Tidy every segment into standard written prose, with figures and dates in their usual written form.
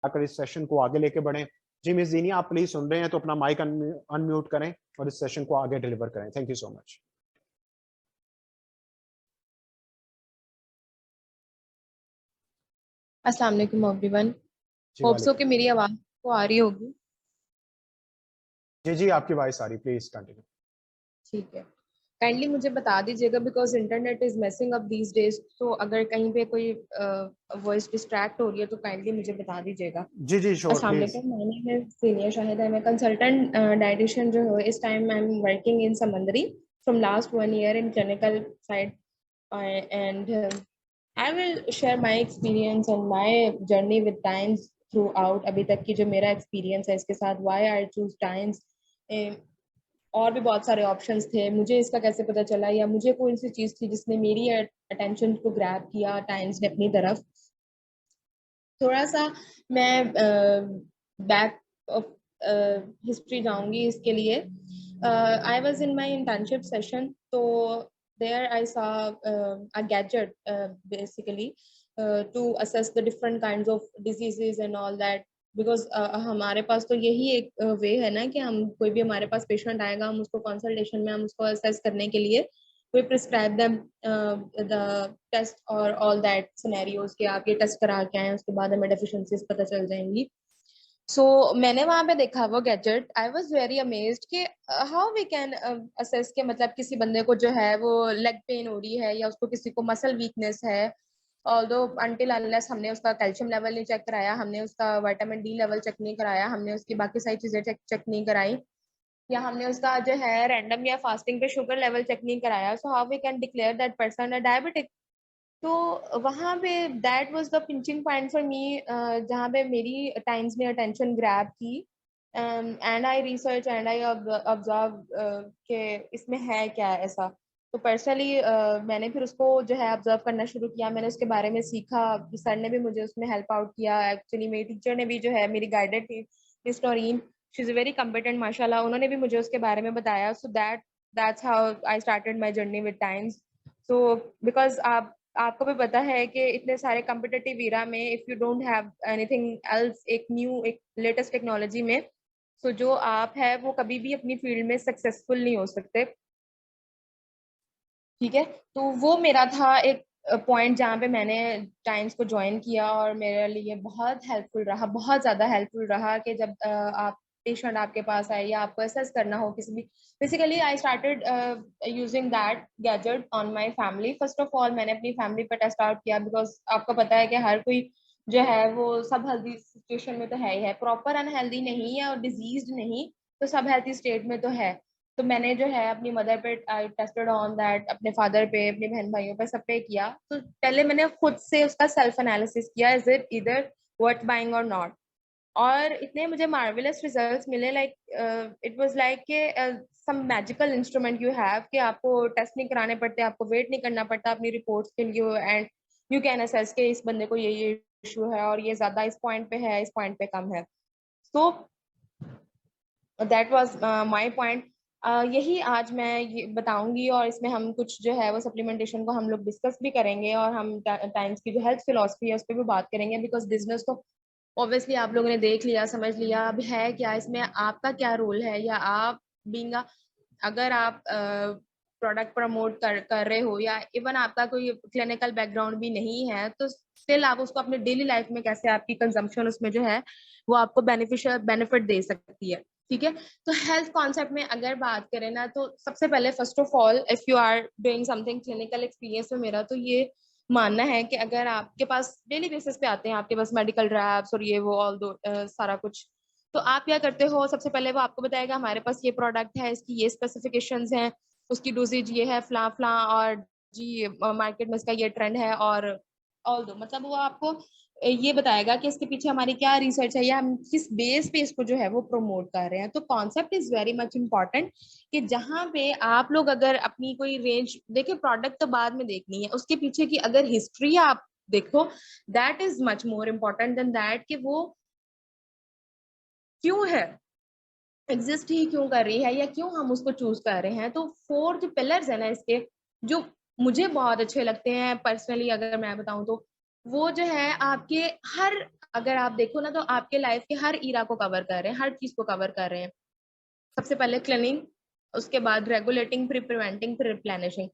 कर इस सेशन को आगे लेके बढ़ें। जी मिस जीनी, आप प्लीज सुन रहे हैं तो अपना माइक अनम्यूट करें और इस सेशन को आगे डिलीवर करें। Thank you so much. अस्सलाम वालेकुम एवरीवन। जी होप सो कि वालेकुम। मेरी आवाज को आ रही होगी। जी जी, आपकी वॉइस आ रही, प्लीज कंटिन्यू। ठीक है, काइंडली मुझे बता दीजिएगा because internet is messing up these days, तो अगर कहीं पे कोई वॉइस डिस्ट्रैक्ट हो रही है तो काइंडली मुझे बता दीजिएगा। जी जी श्योर अस्सलाम प्लीज। वालेकुम, my name is senior Shahida. मैं कंसल्टेंट डाइटिशियन जो है इस time I am working in Samundri from last 1 year in clinical side, and I will share my experience and my journey with times throughout. अभी तक की जो मेरा एक्सपीरियंस है इसके साथ, व्हाई आई चूज टाइम्स, और भी बहुत सारे ऑप्शंस थे, मुझे इसका कैसे पता चला, या मुझे कौन सी चीज थी जिसने मेरी अटेंशन को ग्रैब किया टाइम्स ने अपनी तरफ। थोड़ा सा मैं बैक ऑफ हिस्ट्री जाऊंगी इसके लिए। I was in my internship session, तो there I saw a gadget basically to assess the different kinds of diseases and all that. Because हमारे पास तो यही एक वे है ना कि हम कोई भी हमारे पास पेशेंट आएगा, हम उसको कंसल्टेशन में हम उसको असेस करने के लिए we prescribe them the test और all that scenarios कि आप ये टेस्ट करा के आए, उसके बाद हमें डेफिशिएंसीज पता चल जाएंगी। सो मैंने वहां पे देखा वो gadget, I was very amazed कि हाउ वी कैन असेस के मतलब किसी बंदे को जो है वो लेग पेन हो रही है या उसको किसी को मसल वीकनेस है, ऑल्दो अनटिल अनलेस हमने उसका कैल्शियम लेवल नहीं चेक कराया, हमने उसका विटामिन डी लेवल चेक नहीं कराया, हमने उसकी बाकी सारी चीजें चेक नहीं कराई, या हमने उसका जो है रैंडम या फास्टिंग पे शुगर लेवल चेक नहीं कराया, so how we can declare that person a diabetic. तो वहां पे that was the pinching point for me, जहाँ पे मेरी टाइम्स ने अटेंशन ग्रैब की, and I research and I observe कि इसमें है क्या ऐसा। तो पर्सनली मैंने फिर उसको जो है ऑब्जर्व करना शुरू किया, मैंने उसके बारे में सीखा, सर ने भी मुझे उसमें हेल्प आउट किया, एक्चुअली मेरी टीचर ने भी जो है मेरी गाइडेड थी, miss Naureen, she is very competent माशाल्लाह, उन्होंने भी मुझे उसके बारे में बताया। So that's how I started my journey with times. So because आपको भी पता है कि इतने सारे कम्पिटिटिव ईरा में if you don't have anything else, एक लेटेस्ट टेक्नोलॉजी में, सो जो आप है वो कभी भी अपनी फील्ड में सक्सेसफुल नहीं हो सकते। ठीक है, तो वो मेरा था एक पॉइंट जहाँ पे मैंने टाइम्स को ज्वाइन किया, और मेरे लिए बहुत हेल्पफुल रहा, बहुत ज़्यादा हेल्पफुल रहा कि जब आप पेशेंट आपके पास आए या आपको असेस करना हो किसी भी, basically I started using that gadget on my family. First of all मैंने अपनी फैमिली पर टेस्ट आउट किया, बिकॉज आपको पता है कि हर कोई जो है वो सब हेल्दी सिचुएशन में तो है ही है, प्रॉपर अनहेल्दी नहीं है और डिजीज नहीं, तो सब हेल्थी स्टेट में तो है। तो मैंने जो है अपनी मदर पे आई टेस्टेड ऑन दैट, अपने फादर पे, अपने बहन भाइयों पे, सब पे किया। तो पहले मैंने खुद से उसका सेल्फ एनालिसिस किया, इज इट इधर वर्थ बाइंग और नॉट, और इतने मुझे मार्वेलस रिजल्ट्स मिले, लाइक इट वाज लाइक के सम मैजिकल इंस्ट्रूमेंट यू हैव कि आपको टेस्ट नहीं कराने पड़ते, आपको वेट नहीं करना पड़ता अपनी रिपोर्ट्स के लिए, एंड यू कैन असेस के इस बंदे को ये इशू है और ये ज्यादा इस पॉइंट पे है, इस पॉइंट पे कम है। So that was my point. यही आज मैं ये बताऊंगी, और इसमें हम कुछ जो है वो सप्लीमेंटेशन को हम लोग डिस्कस भी करेंगे, और हम टाइम्स की जो हेल्थ फिलॉसफी है उस पर भी बात करेंगे, बिकॉज बिजनेस तो ऑब्वियसली आप लोगों ने देख लिया, समझ लिया, अब है क्या इसमें आपका क्या रोल है, या आप बीइंग, अगर आप प्रोडक्ट प्रमोट कर रहे हो, या इवन आपका कोई क्लिनिकल बैकग्राउंड भी नहीं है, तो स्टिल आप उसको अपने डेली लाइफ में कैसे आपकी कंजम्पशन उसमें जो है वो आपको बेनिफिशियल बेनिफिट दे सकती है। ठीक है, तो हेल्थ कॉन्सेप्ट में अगर बात करें ना, तो सबसे पहले first of all if you are doing something clinical experience में मेरा तो ये मानना है कि अगर आपके पास डेली बेसिस पे आते हैं आपके पास मेडिकल रैप्स और ये वो ऑल दो सारा कुछ, तो आप क्या करते हो, सबसे पहले वो आपको बताएगा हमारे पास ये प्रोडक्ट है, इसकी ये स्पेसिफिकेशंस हैं, उसकी डोजेज ये है, फला फला, और जी मार्केट में इसका ये ट्रेंड है, और ऑल दो मतलब वो आपको ये बताएगा कि इसके पीछे हमारी क्या रिसर्च है, या हम किस बेस पे इसको जो है वो प्रमोट कर रहे हैं। तो concept is very much important, कि जहाँ पे आप लोग अगर अपनी कोई रेंज देखिए, प्रोडक्ट तो बाद में देखनी है, उसके पीछे की अगर हिस्ट्री आप देखो, that is much more important then that कि वो क्यों है, एग्जिस्ट ही क्यों कर रही है, या क्यों हम उसको चूज कर रहे हैं। तो 4 जो पिलर्स है ना इसके, जो मुझे बहुत अच्छे लगते हैं पर्सनली, अगर मैं बताऊं तो वो जो है आपके हर, अगर आप देखो ना तो आपके लाइफ के हर ईरा को कवर कर रहे हैं, हर चीज को कवर कर रहे हैं। सबसे पहले क्लीनिंग, उसके बाद रेगुलेटिंग, फिर प्रिवेंटिंग, फिर रिप्लेनिशिंग।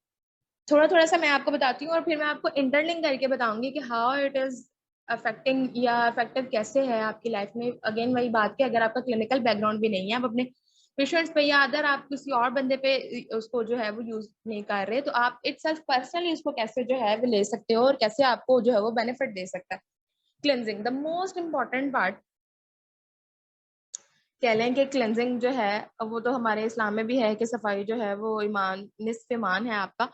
थोड़ा थोड़ा सा मैं आपको बताती हूँ और फिर मैं आपको इंटरलिंक करके बताऊंगी कि हाउ इट इज अफेक्टिंग या अफेक्टिव कैसे है आपकी लाइफ में। अगेन वही बात कि अगर आपका क्लिनिकल बैकग्राउंड भी नहीं है, आप अपने पेशेंट्स पे या अदर आप किसी और बंदे पे उसको जो है वो यूज नहीं कर रहे, तो आप इटसेल्फ पर्सनली उसको कैसे जो है वो ले सकते हो और कैसे आपको जो है वो बेनिफिट दे सकता है। Cleansing the most important part, कह लें कि क्लेंजिंग जो है वो तो हमारे इस्लाम में भी है कि सफाई जो है वो ईमान, निस्फ ईमान है आपका।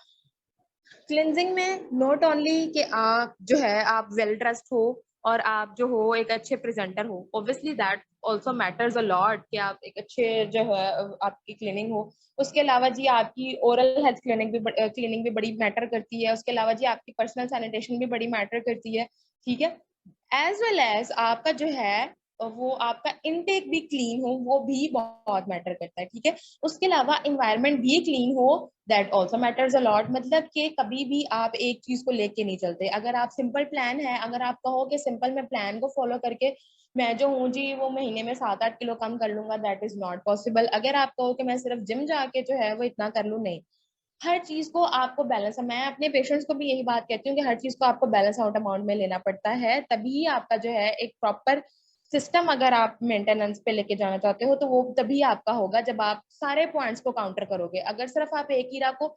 क्लिनजिंग में नॉट ओनली कि आप जो है आप वेल ड्रेस्ड हो और आप जो हो एक अच्छे प्रेजेंटर हो, obviously that also matters a lot कि आप एक अच्छे जो है आपकी क्लीनिंग हो। उसके अलावा जी आपकी ओरल हेल्थ क्लीनिंग भी बड़ी मैटर करती है। उसके अलावा जी आपकी पर्सनल सैनिटेशन भी बड़ी मैटर करती है, ठीक है। एज वेल एज आपका जो है वो आपका इनटेक भी क्लीन हो, वो भी बहुत मैटर करता है, ठीक है। उसके अलावा इन्वायरमेंट भी क्लीन हो, that also matters a lot. मतलब कि कभी भी आप एक चीज को लेके नहीं चलते। अगर आप सिंपल प्लान है, अगर आप कहो कि सिंपल मैं प्लान को फॉलो करके मैं जो हूँ जी वो महीने में 7-8 किलो कम कर लूंगा, दैट इज नॉट पॉसिबल। अगर आप कहो कि मैं सिर्फ जिम जाके जो है वो इतना कर लूँ, नहीं। हर चीज को आपको बैलेंस, मैं अपने पेशेंट्स को भी यही बात कहती हूँ कि हर चीज को आपको बैलेंस आउट अमाउंट में लेना पड़ता है, तभी आपका जो है एक प्रॉपर सिस्टम अगर आप मेंटेनेंस पे लेके जाना चाहते हो तो वो तभी आपका होगा जब आप सारे पॉइंट्स को काउंटर करोगे। अगर सिर्फ आप एक हीरा को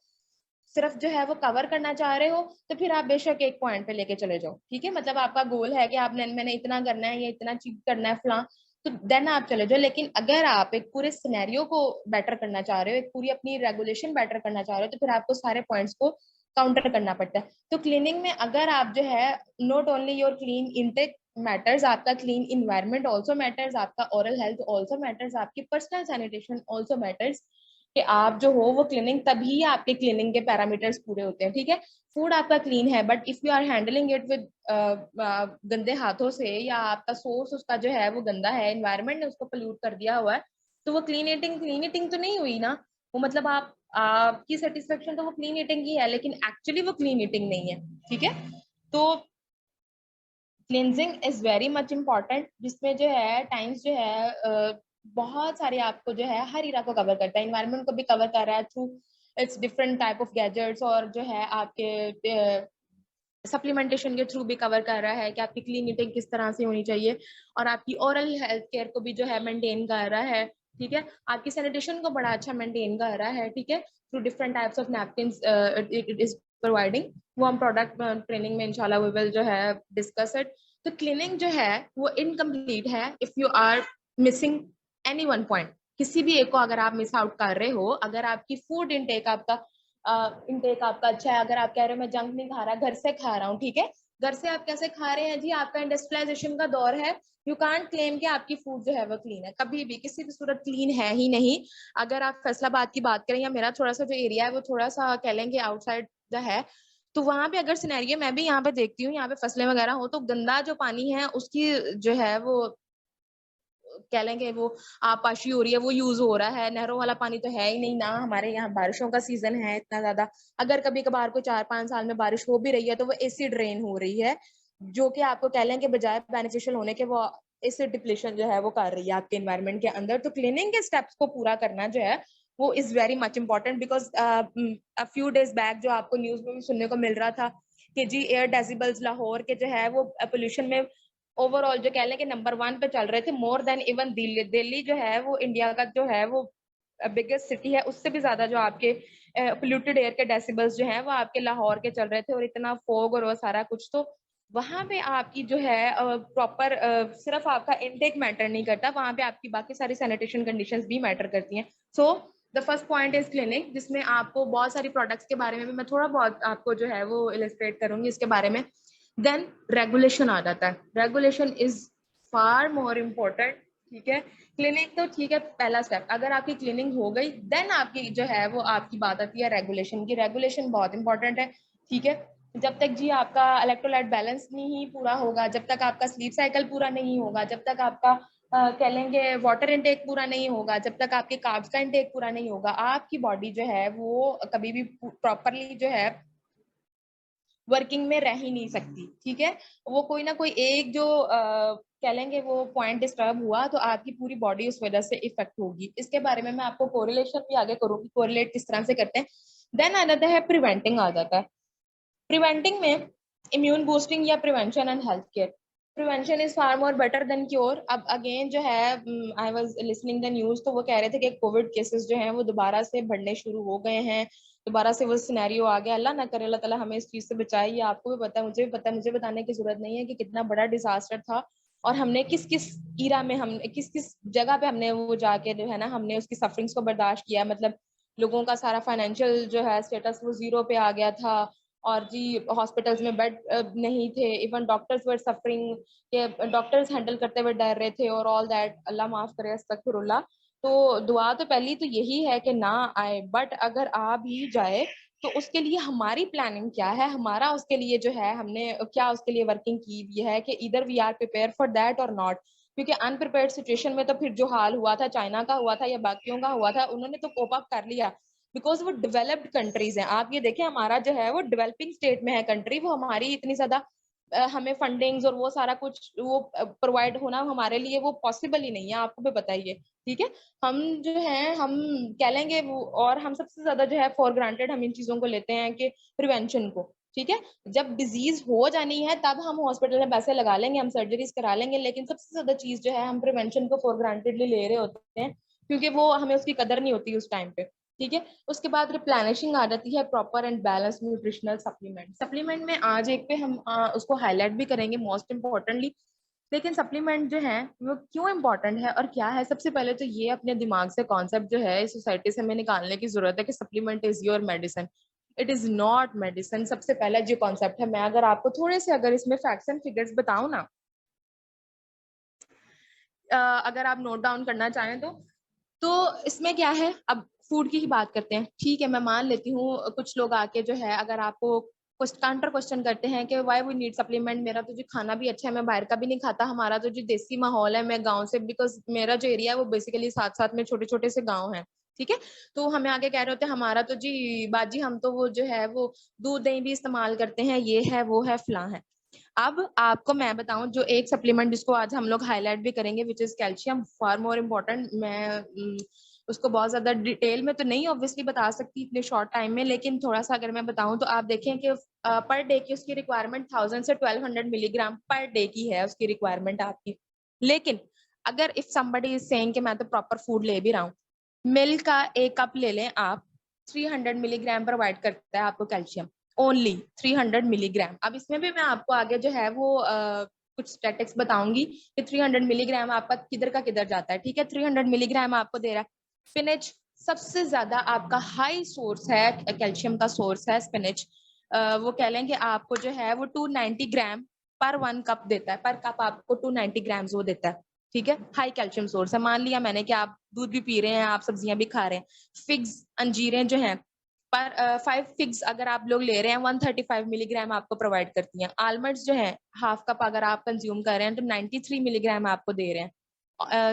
सिर्फ जो है वो कवर करना चाह रहे हो तो फिर आप बेशक एक पॉइंट पे लेके चले जाओ, ठीक है। मतलब आपका गोल है कि आपने मैंने इतना करना है या इतना चीज करना है फलां, तो देन आप चले जाओ। लेकिन अगर आप एक पूरे सिनेरियो को बेटर करना चाह रहे हो, एक पूरी अपनी रेगुलेशन बेटर करना चाह रहे हो, तो फिर आपको सारे पॉइंट्स को काउंटर करना पड़ता है। तो क्लीनिंग में अगर आप जो है not only your clean intake matters, आपका क्लीन इन्वायरमेंट ऑल्सो मैटर्स, आपका ओरल हेल्थ ऑल्सो मैटर्स, आपकी पर्सनल सैनिटेशन ऑल्सो मैटर्स, कि आप जो हो वो क्लीनिंग, तभी आपके क्लीनिंग के पैरामीटर्स पूरे होते हैं, ठीक है। फूड आपका क्लीन है, but if you are handling it with गंदे हाथों से, या आपका सोर्स उसका जो है वो गंदा है, एनवायरनमेंट ने उसको पोल्यूट कर दिया हुआ है, तो वो क्लीन ईटिंग तो नहीं हुई ना। वो मतलब आप आपकी सेटिस्फेक्शन तो वो क्लीन ईटिंग की है, लेकिन एक्चुअली वो क्लीन ईटिंग नहीं है, ठीक है। तो cleansing is very much important, जिसमें जो है टाइम्स जो है बहुत सारे आपको जो है हर इरा को कवर करता है, इन्वायरमेंट को भी कवर कर रहा है through it's different type of gadgets, और जो है आपके सप्लीमेंटेशन के थ्रू भी कवर कर रहा है कि आपकी क्लीन ईटिंग किस तरह से होनी चाहिए, और आपकी ओरल हेल्थ केयर को भी जो है मेंटेन कर रहा है, ठीक है। आपकी सैनिटेशन को बड़ा अच्छा मेंटेन कर रहा है, ठीक है, through different types of napkins it is providing. वो हम प्रोडक्ट ट्रेनिंग में इंशाल्लाह वी विल जो है डिस्कस इट। तो क्लीनिंग जो है वो इनकम्प्लीट है if you are missing any one point. किसी भी एक को अगर आप मिस आउट कर रहे हो, अगर आपकी फूड इनटेक आपका इनटेक आपका अच्छा है, अगर आप कह रहे हो मैं जंक नहीं खा रहा, घर से खा रहा हूँ, ठीक है। घर से आप कैसे खा रहे हैं जी, आपका इंडस्ट्रियलाइजेशन का दौर है, यू कांट क्लेम कि आपकी फूड जो है वो क्लीन है, कभी भी किसी भी सूरत क्लीन है ही नहीं। अगर आप फैसलाबाद की बात करें, या मेरा थोड़ा सा जो एरिया है वो थोड़ा सा कह लेंगे आउटसाइड द है, तो वहां पे अगर सिनेरियो मैं भी यहाँ पे देखती हूँ, यहाँ पे फसलें वगैरह हो, तो गंदा जो पानी है उसकी जो है वो कह लेंगे वो आपाशी हो रही है, वो यूज हो रहा है। नहरों वाला पानी तो है ही नहीं ना, हमारे यहाँ बारिशों का सीजन है इतना ज्यादा, अगर कभी कभार को 4-5 साल में बारिश हो भी रही है तो वो एसिड रेन हो रही है, जो कि आपको कह लें कि बजाय बेनिफिशियल होने के वो एसिड डिप्लेशन जो है वो कर रही है आपके एनवायरनमेंट के अंदर। तो क्लीनिंग के स्टेप्स को पूरा करना जो है वो is very much important, because a few days back जो आपको न्यूज में भी सुनने को मिल रहा था कि जी एयर डेसिबल्स लाहौर के जो है वो पोल्यूशन में ओवरऑल जो कह लें कि नंबर 1 पे चल रहे थे, more than even Delhi. Delhi जो है वो इंडिया का जो है वो बिगेस्ट सिटी है, उससे भी ज्यादा जो आपके पोल्यूटेड एयर के डेसिबल्स जो है वो आपके लाहौर के चल रहे थे, और इतना फोग और वो सारा कुछ। तो वहां पे आपकी जो है प्रॉपर सिर्फ आपका इनटेक मैटर नहीं करता, वहां पे आपकी बाकी सारी सैनिटेशन कंडीशंस भी मैटर करती हैं। So the first point is clinic, जिसमें आपको बहुत सारी प्रोडक्ट्स के बारे में भी मैं थोड़ा बहुत आपको जो है वो इलस्ट्रेट करूंगी इसके बारे में। देन रेगुलेशन आ जाता है, regulation is far more important, ठीक है। क्लिनिक तो ठीक है पहला स्टेप, अगर आपकी क्लिनिक हो गई देन आपकी जो है वो आपकी बात आती है रेगुलेशन की। रेगुलेशन बहुत इंपॉर्टेंट है, ठीक है। जब तक जी आपका इलेक्ट्रोलाइट बैलेंस नहीं पूरा होगा, जब तक आपका स्लीप साइकिल पूरा नहीं होगा, जब तक आपका कह लेंगे वाटर इनटेक पूरा नहीं होगा, जब तक आपके कार्ब्स का इनटेक पूरा नहीं होगा, आपकी बॉडी जो है वो कभी भी प्रॉपरली जो है वर्किंग में रह ही नहीं सकती, ठीक है। वो कोई ना कोई एक जो कह लेंगे वो पॉइंट डिस्टर्ब हुआ तो आपकी पूरी बॉडी उस वजह से इफेक्ट होगी। इसके बारे में मैं आपको कोरिलेशन भी आगे करूंगी, कोरिलेट किस तरह से करते हैं। देन आ जाता है प्रिवेंटिंग, आ जाता है प्रिवेंटिंग में इम्यून बूस्टिंग या prevention and health care. Prevention is far more better than cure. अब अगेन जो है I was listening the news, तो वो कह रहे थे कि कोविड केसेस जो हैं वो दोबारा से बढ़ने शुरू हो गए हैं, दोबारा से वो सिनेरियो आ गया। अल्लाह ना करे, अल्लाह ताला हमें इस चीज से बचाए। ये आपको भी पता है, मुझे भी पता है, मुझे बताने की जरूरत नहीं है कि कितना बड़ा डिजास्टर था और हमने किस किस ईरा में, हमने किस किस जगह पे हमने वो जाके जो है ना हमने उसकी सफरिंग्स को बर्दाश्त किया। मतलब लोगों का सारा फाइनेंशियल जो है स्टेटस वो जीरो पे आ गया था, और जी हॉस्पिटल्स में बेड नहीं थे, इवन डॉक्टर्स वर सफरिंग के डॉक्टर्स हैंडल करते हुए डर रहे थे और ऑल दैट। अल्लाह माफ करे, अस्तगफिरुल्लाह। तो दुआ तो पहली तो यही है कि ना आए, बट अगर आ भी जाए तो उसके लिए हमारी प्लानिंग क्या है, हमारा उसके लिए जो है हमने क्या उसके लिए वर्किंग की हुई है कि इधर we are prepare for that और नॉट। क्योंकि अनप्रिपेयर्ड सिचुएशन में तो फिर जो हाल हुआ था, चाइना का हुआ था या बाकियों का हुआ था, उन्होंने तो कोप अप कर लिया बिकॉज वो डेवलप्ड कंट्रीज हैं। आप ये देखें, हमारा जो है वो डेवलपिंग स्टेट में है कंट्री, वो हमारी इतनी ज्यादा हमें फंडिंग्स और वो सारा कुछ वो प्रोवाइड होना हमारे लिए वो पॉसिबल ही नहीं है, आपको भी बताइए, ठीक है। हम जो है हम कह लेंगे वो, और हम सबसे ज्यादा जो है फॉर ग्रांटेड हम इन चीजों को लेते हैं कि प्रिवेंशन को, ठीक है। जब डिजीज हो जानी है तब हम हॉस्पिटल में पैसे लगा लेंगे, हम सर्जरीज करा लेंगे, लेकिन सबसे ज्यादा चीज जो है हम प्रिवेंशन को फॉर ग्रांटेडली ले रहे होते हैं, क्योंकि वो हमें उसकी कदर नहीं होती उस टाइम पे, ठीक है। उसके बाद रिप्लेनिशिंग आ जाती है, proper and balance nutritional supplement. Supplement में आज एक पे हम उसको हाईलाइट भी करेंगे मोस्ट इम्पोर्टेंटली। लेकिन सप्लीमेंट जो है वो क्यों इंपॉर्टेंट है और क्या है, सबसे पहले तो ये अपने दिमाग से कॉन्सेप्ट जो है सोसाइटी से हमें निकालने की जरूरत है कि supplement is your medicine. It is not medicine. सबसे पहला जो कॉन्सेप्ट है, मैं अगर आपको थोड़े से अगर इसमें फैक्ट्स एंड फिगर्स बताऊं ना, अगर आप नोट डाउन करना चाहें तो इसमें क्या है। अब फूड की ही बात करते हैं, ठीक है। मैं मान लेती हूँ कुछ लोग आके जो है अगर आपको काउंटर क्वेश्चन करते हैं कि व्हाई वी नीड सप्लीमेंट, मेरा तो जो खाना भी अच्छा है, मैं बाहर का भी नहीं खाता, हमारा तो जो देसी माहौल है, मैं गांव से, बिकॉज मेरा जो एरिया है वो बेसिकली साथ साथ में छोटे छोटे से गाँव है, ठीक है। तो हमें आगे कह रहे होते हैं हमारा तो जी बाजी, हम तो वो जो है वो दूध दही भी इस्तेमाल करते हैं, ये है वो है फलां है। अब आपको मैं बताऊं जो एक सप्लीमेंट जिसको आज हम लोग हाईलाइट भी करेंगे, which is calcium, far more important. मैं उसको बहुत ज्यादा डिटेल में तो नहीं ऑब्वियसली बता सकती इतने शॉर्ट टाइम में, लेकिन थोड़ा सा अगर मैं बताऊं तो आप देखें कि पर डे की उसकी रिक्वायरमेंट 1000 से 1200 मिलीग्राम पर डे की है उसकी रिक्वायरमेंट आपकी। लेकिन अगर इफ समबडी इज सेइंग कि मैं तो प्रॉपर फूड ले भी रहा हूँ, मिल्क का एक कप ले लें आप, 300 मिलीग्राम प्रोवाइड करता है आपको कैल्शियम, ओनली 300 मिलीग्राम। अब इसमें भी मैं आपको आगे जो है वो कुछ स्टैटिक्स बताऊंगी कि 300 मिलीग्राम आपका किधर का किधर जाता है, ठीक है। 300 मिलीग्राम आपको दे रहा है स्पिनच, सबसे ज्यादा आपका हाई सोर्स है कैल्शियम का सोर्स है स्पिनच। वो कह लें कि आपको जो है वो 290 ग्राम पर 1 कप देता है, पर कप आपको 290 ग्राम वो देता है, ठीक है। हाई कैल्शियम सोर्स है। मान लिया मैंने कि आप दूध भी पी रहे हैं, आप सब्जियां भी खा रहे हैं, फिग्स अंजीरें जो हैं पर 5 फिग्स अगर आप लोग ले रहे हैं 135 मिलीग्राम आपको प्रोवाइड करती हैं। आलमंड्स जो है हाफ कप अगर आप कंज्यूम कर रहे हैं तो 93 मिलीग्राम आपको दे रहे हैं।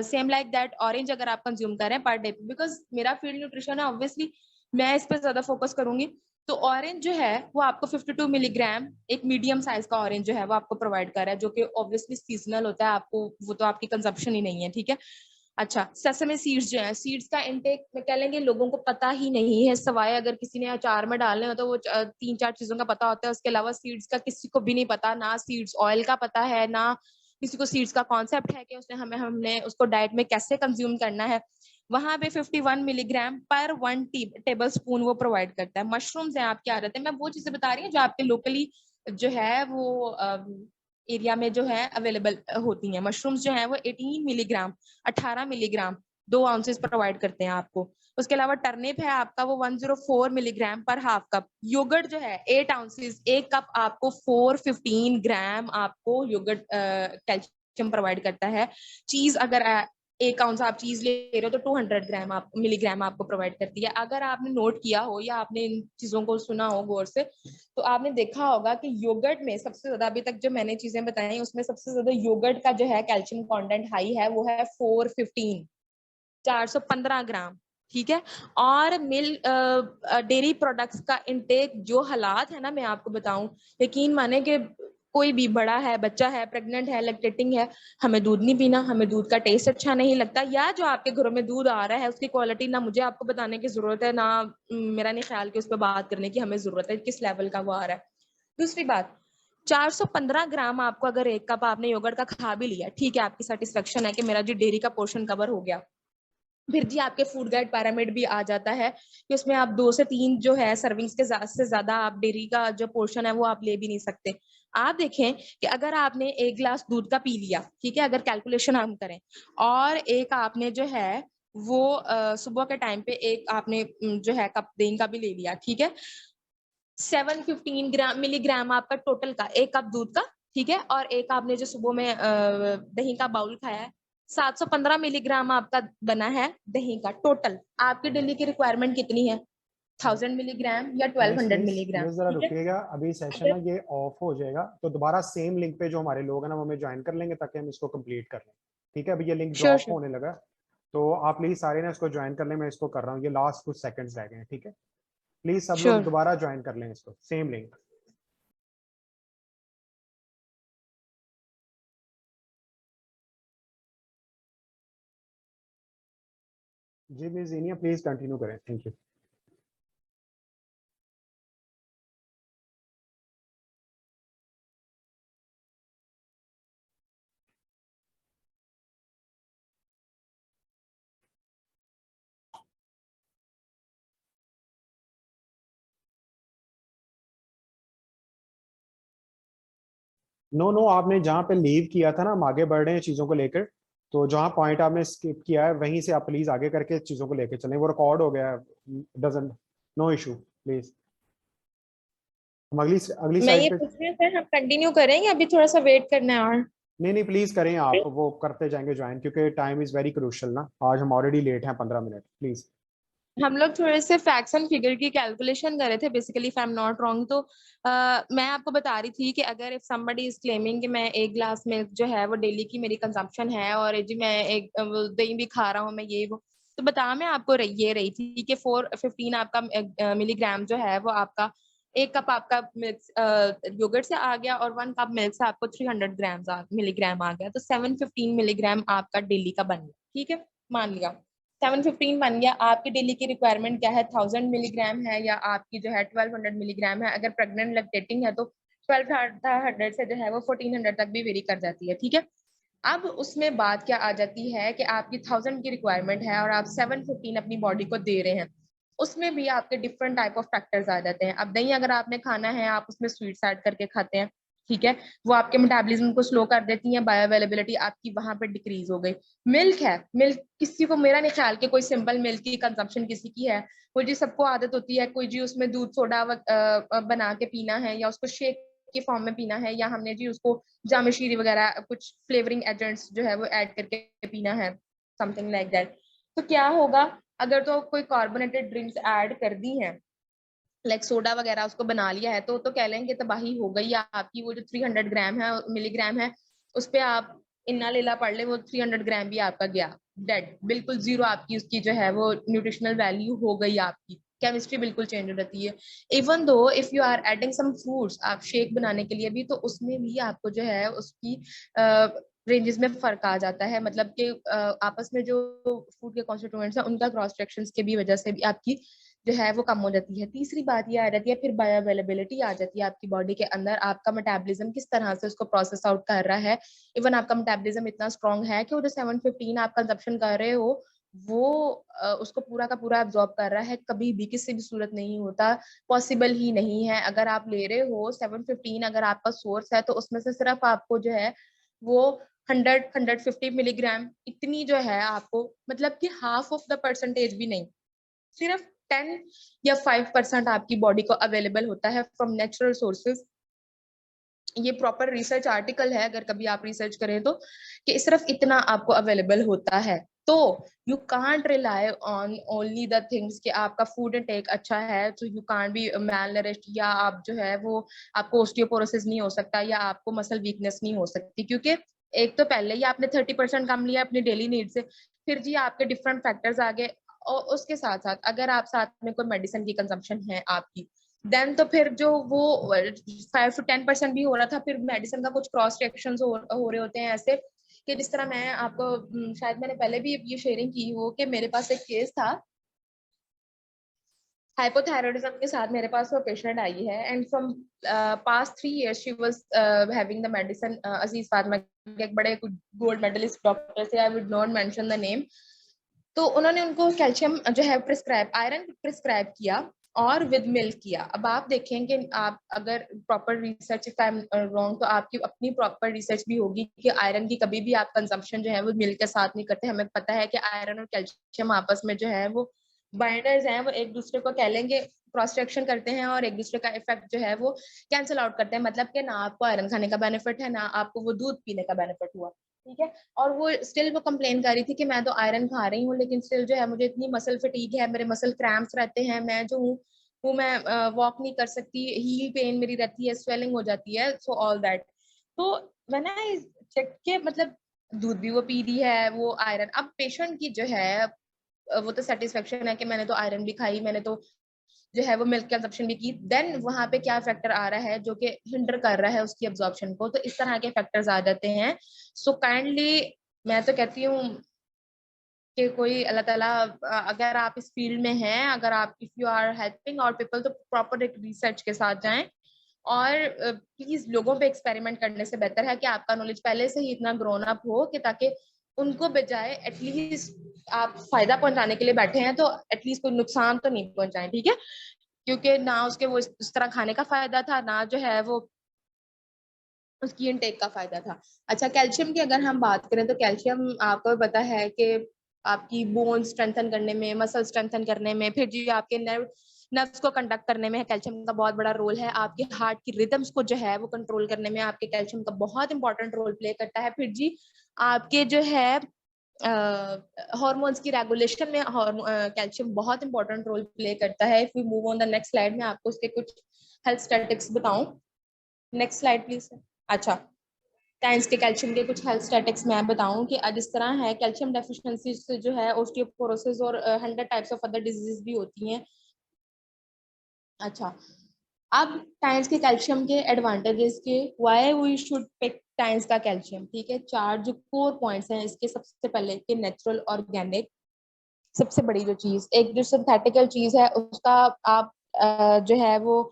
सेम लाइक दैट ऑरेंज अगर आप कंज्यूम कर रहे हैं पर डे, बिकॉज मेरा फील्ड न्यूट्रिशन है ऑब्वियसली मैं इस पर ज्यादा फोकस करूंगी। तो ऑरेंज जो है वो आपको 52 मिलीग्राम एक मीडियम साइज का ऑरेंज जो है वो आपको प्रोवाइड कर रहा है, जो कि ऑब्वियसली सीजनल होता है, आपको वो तो आपकी कंजप्शन ही नहीं है, ठीक है। अच्छा, सेसमे सीड्स जो है, सीड्स का इनटेक में कह लेंगे लोगों को पता ही नहीं है, सवाए अगर किसी ने अचार में डालने हो तो वो 3-4 चीजों का पता होता है, उसके अलावा सीड्स का किसी को भी नहीं पता, ना सीड्स ऑयल का पता है, ना किसी को सीड्स का कॉन्सेप्ट है कि उसने हमने उसको डाइट में कैसे कंज्यूम करना है। वहां पे 51 मिलीग्राम पर 1 टेबल स्पून वो प्रोवाइड करता है। मशरूम्स है आपकी आदत है, मैं वो चीजें बता रही हूँ जो आपके लोकली जो है वो एरिया में जो है अवेलेबल होती हैं। मशरूम्स जो है वो 18 मिलीग्राम 18 मिलीग्राम 2 आउंसेस प्रोवाइड करते हैं आपको। उसके अलावा टर्निप है आपका वो 104 मिलीग्राम पर हाफ कप। योगर्ट जो है 8 आउंसेस 1 कप आपको 415 ग्राम आपको योगर्ट कैल्शियम प्रोवाइड करता है। चीज अगर 1 आउंस आप चीज ले रहे हो तो 200 ग्राम आप मिलीग्राम आपको प्रोवाइड करती है। अगर आपने नोट किया हो या आपने इन चीजों को सुना हो गौर से, तो आपने देखा होगा कि योगर्ट में सबसे ज्यादा अभी तक जो मैंने चीजें बताई उसमें सबसे ज्यादा योगर्ट का जो है कैल्शियम कंटेंट हाई है, वो है 415 415 ग्राम, ठीक है। और डेयरी प्रोडक्ट्स का इंटेक जो हालात है ना, मैं आपको बताऊं, यकीन माने कि कोई भी बड़ा है, बच्चा है, प्रेग्नेंट है, लैक्टेटिंग है, हमें दूध नहीं पीना, हमें दूध का टेस्ट अच्छा नहीं लगता, या जो आपके घरों में दूध आ रहा है उसकी क्वालिटी ना मुझे आपको बताने की जरूरत है, ना मेरा नहीं ख्याल कि उस पर बात करने की हमें जरूरत है किस लेवल का वो आ रहा है। दूसरी बात, 415 ग्राम आपको अगर एक कप आपने योगर्ट का खा भी लिया, ठीक है, आपकी सेटिस्फेक्शन है कि मेरा जी डेयरी का पोर्शन कवर हो गया, फिर जी आपके फूड गाइड पैरामिड भी आ जाता है कि उसमें आप 2 से 3 जो है सर्विंग्स के से ज्यादा आप डेयरी का जो पोर्शन है वो आप ले भी नहीं सकते। आप देखें कि अगर आपने एक गिलास दूध का पी लिया, ठीक है, अगर कैलकुलेशन हम करें, और एक आपने जो है वो सुबह के टाइम पे एक आपने जो है कप दही का भी ले लिया, ठीक है, 715 ग्राम मिलीग्राम आपका टोटल का एक कप दूध का, ठीक है, और एक आपने जो सुबह में दही का बाउल खाया है, 715 मिलीग्राम आपका बना है दही का टोटल। आपकी डेली की रिक्वायरमेंट कितनी है? 1000 मिलीग्राम या मिस 1200 मिस मिलीग्राम, मिस जरा ठीक है। रुकिएगा, अभी सेशन ना ये ऑफ हो जाएगा, तो दोबारा सेम लिंक पे जो हमारे लोग हैं ना वो हमें ज्वाइन कर लेंगे ताकि हम इसको कंप्लीट कर लें। ठीक है, अभी ये लिंक श्योर ड्रॉप श्योर होने लगा, तो आप प्लीज सारे ना इसको ज्वाइन कर लें, मैं इसको कर रहा हूँ, ये लास्ट कुछ सेकंड्स रह गए हैं। ठीक है, प्लीज सब लोग श्योर। दोबारा ज्वाइन कर लें इसको, सेम लिंक। जी मिस जीनिया प्लीज कंटिन्यू करें, थैंक यू। नो नो, आपने जहाँ पे लीव किया था ना, हम आगे बढ़ रहे हैं चीज़ों को लेकर, तो जहाँ पॉइंट आपने स्किप किया है वहीं से आप प्लीज आगे करके चीज़ों को लेकर चलें, वो रिकॉर्ड हो गया है, डजंट, नो इशू प्लीज। हम अगली अगली मैं ये स्लाइड पे। पूछ रही हूँ सर, हम कंटिन्यू करेंगे, अभी थोड़ा सा वेट करना है और नहीं नहीं प्लीज करें, आप वो करते जाएंगे ज्वाइन, क्योंकि टाइम इज वेरी क्रूशल ना, आज हम ऑलरेडी लेट हैं 15 मिनट, प्लीज। हम लोग थोड़े से फैक्ट्स एंड फिगर की कैलकुलेशन कर रहे थे basically, if I am not wrong. तो मैं आपको बता रही थी कि अगर इफ समबडी इज क्लेमिंग कि मैं एक ग्लास मिल्क जो है वो डेली की मेरी कंजम्पशन है, और जी मैं एक दही भी खा रहा हूँ, मैं ये वो, तो बता मैं आपको ये रही थी कि 415 आपका मिलीग्राम जो है वो आपका एक कप आपका मिल्क योगर्ट से आ गया, और 1 कप मिल्क से आपको 300 ग्राम मिलीग्राम आ गया, तो 715 मिलीग्राम आपका डेली का बन गया, ठीक है, मान लिया 715 बन गया। आपकी डेली की रिक्वायरमेंट क्या है? 1000 मिलीग्राम है, या आपकी जो है 1200 मिलीग्राम है। अगर प्रेग्नेंट लैक्टेटिंग है तो 1200 से जो है वो 1400 तक भी वेरी कर जाती है, ठीक है। अब उसमें बात क्या आ जाती है कि आपकी 1000 की रिक्वायरमेंट है और आप 715 अपनी बॉडी को दे रहे हैं, उसमें भी आपके डिफरेंट टाइप ऑफ फैक्टर्स आ जाते हैं। अब दही अगर आपने खाना है, आप उसमें स्वीट्स ऐड करके खाते हैं, ठीक है, वो आपके मेटाबॉलिज्म को स्लो कर देती है, बायो अवेलेबिलिटी आपकी वहां पर डिक्रीज हो गई। मिल्क है, मिल्क किसी को, मेरा नहीं ख्याल कि कोई सिंपल मिल्क की कंजम्पशन किसी की है, कोई जी सबको आदत होती है, कोई जी उसमें दूध सोडा बना के पीना है, या उसको शेक के फॉर्म में पीना है, या हमने जी उसको जामशीरी वगैरह कुछ फ्लेवरिंग एजेंट्स जो है वो ऐड करके पीना है, समथिंग लाइक दैट। तो क्या होगा अगर तो कोई कार्बोनेटेड ड्रिंक्स ऐड कर दी हैं, लाइक सोडा वगैरह उसको बना लिया है, तो कह लेंगे तबाही हो गई, या आपकी वो जो 300 ग्राम है मिलीग्राम है उस पे आप इन्ना लीला पढ़ ले, वो 300 ग्राम भी आपका गया, डेड, बिल्कुल जीरो आपकी उसकी जो है वो न्यूट्रिशनल वैल्यू हो गई आपकी, केमिस्ट्री बिल्कुल चेंज हो जाती है। Even though if you are adding some fruits, आप शेक बनाने के लिए भी, तो उसमें भी आपको जो है उसकी रेंजेस में फर्क आ जाता है, मतलब कि आपस में जो फूड के कॉन्स्टिट्यूएंट्स हैं उनका क्रॉस रिएक्शंस की भी वजह से भी आपकी जो है वो कम हो जाती है। तीसरी बात ये आ जाती है, फिर बायो अवेलेबिलिटी आ जाती है आपकी बॉडी के अंदर, आपका मेटाबॉलिज्म किस तरह से उसको प्रोसेस आउट कर रहा है। इवन आपका मेटाबॉलिज्म इतना स्ट्रांग है कि वो जो 715 आप कंजप्शन कर रहे हो वो उसको पूरा का पूरा एब्जॉर्ब कर रहा है, कभी भी किसी भी सूरत नहीं होता, पॉसिबल ही नहीं है। अगर आप ले रहे हो 715, अगर आपका सोर्स है, तो उसमें से सिर्फ आपको जो है वो 150 मिलीग्राम इतनी जो है आपको, मतलब कि हाफ ऑफ द परसेंटेज भी नहीं, सिर्फ 10 या 5% आपकी बॉडी को अवेलेबल होता है फ्रॉम नेचुरल सोर्सेज। ये प्रॉपर रिसर्च आर्टिकल है, अगर कभी आप रिसर्च करें तो, कि सिर्फ इतना आपको अवेलेबल होता है। तो you can't rely on only the things कि आपका फूड इनटेक अच्छा है तो you can't be malnourished, या आप जो है वो आपको ओस्टियोपोरोसिस नहीं हो सकता, या आपको मसल वीकनेस नहीं हो सकती, क्योंकि एक तो पहले ही आपने 30% कम लिया अपनी डेली नीड से, फिर जी आपके डिफरेंट फैक्टर्स आ गए, और उसके साथ साथ अगर आप साथ में कोई मेडिसिन की कंजम्पशन है आपकी, देन तो फिर जो वो 5 to 10% भी हो रहा था, फिर मेडिसिन का कुछ क्रॉस रिएक्शन हो रहे होते हैं ऐसे कि जिस तरह मैं आपको शायद मैंने पहले भी ये शेयरिंग की हो कि मेरे पास एक केस था हाइपोथायरॉयडिज्म के साथ। मेरे पास वो पेशेंट आई है and from past 3 years she was having the medicine. Aziz Fatima के एक बड़े गोल्ड मेडलिस्ट डॉक्टर थे, I would not mention the name. तो उन्होंने उनको कैल्शियम जो है प्रिस्क्राइब, आयरन प्रिस्क्राइब किया और विद मिल्क किया। अब आप देखें कि आप अगर proper research, if I am wrong तो आपकी अपनी प्रॉपर रिसर्च भी होगी कि आयरन की कभी भी आप कंजम्पशन जो है वो मिल्क के साथ नहीं करते। हमें पता है कि आयरन और कैल्शियम आपस में जो है वो बाइंडर्स हैं, वो एक दूसरे को कह लेंगे क्रॉस रिएक्शन करते हैं और एक दूसरे का इफेक्ट जो है वो कैंसिल आउट करते हैं। मतलब कि ना आपको आयरन खाने का बेनिफिट है, ना आपको वो दूध पीने का बेनिफिट हुआ, ठीक है। और वो स्टिल वो कंप्लेन कर रही थी कि मैं तो आयरन खा रही हूँ लेकिन स्टिल जो है मुझे इतनी मसल फटीग है, मेरे मसल क्रैम्प्स रहते हैं, मैं जो हूँ वो मैं वॉक नहीं कर सकती, हील पेन मेरी रहती है, स्वेलिंग हो जाती है, सो ऑल दैट। तो मैंने चेक के मतलब दूध भी वो पी रही है, वो आयरन, अब पेशेंट की जो है वो तो सेटिस्फेक्शन है कि मैंने तो आयरन भी खाई, मैंने तो जो है वो मिल्क कंजप्शन भी की, देन वहां पे क्या फैक्टर आ रहा है जो कि हिंडर कर रहा है उसकी एब्जॉर्प्शन को, तो इस तरह के फैक्टर्स आ जाते हैं। सो काइंडली मैं तो कहती हूँ कि कोई अल्लाह ताला अगर आप इस फील्ड में हैं, अगर आप इफ यू आर हेल्पिंग और पीपल, तो प्रॉपर एक रिसर्च के साथ जाएं और प्लीज लोगों पे एक्सपेरिमेंट करने से बेहतर है कि आपका नॉलेज पहले से ही इतना ग्रोन अप हो कि ताकि उनको बजाय एटलीस्ट आप फायदा पहुंचाने के लिए बैठे हैं तो एटलीस्ट कोई नुकसान तो नहीं पहुंचाएं, ठीक है। क्योंकि ना उसके वो इस तरह खाने का फायदा था, ना जो है वो उसकी इनटेक का फायदा था। अच्छा, कैल्शियम की अगर हम बात करें तो कैल्शियम आपको पता है कि आपकी बोन स्ट्रेंथन करने में, मसल स्ट्रेंथन करने में, फिर जी आपके नर्व्स को कंडक्ट करने में कैल्शियम का बहुत बड़ा रोल है। आपके हार्ट की रिदम्स को जो है वो कंट्रोल करने में आपके कैल्शियम का बहुत इंपॉर्टेंट रोल प्ले करता है। फिर जी आपके जो है हार्मोन्स की रेगुलेशन में कैल्शियम बहुत इंपॉर्टेंट रोल प्ले करता है। If we move on the next slide में आपको उसके कुछ हेल्थ स्टैटिस्टिक्स बताऊं। Next slide please. अच्छा, टाइम्स के कैल्शियम के कुछ हेल्थ स्टैटिक्स मैं बताऊं कि आज इस तरह है, कैल्शियम डेफिशिएंसी से जो है ओस्टियोपोरोसिस और 100 टाइप्स ऑफ अदर डिजीज भी होती हैं। अच्छा, अब टाइम्स के कैल्शियम के एडवांटेजेस के, why we should pick Times का कैल्शियम, ठीक है। 4 जो कोर पॉइंट्स हैं इसके, सबसे पहले कि नेचुरल ऑर्गेनिक, सबसे बड़ी जो चीज, एक जो सिंथेटिकल चीज है उसका आप जो है वो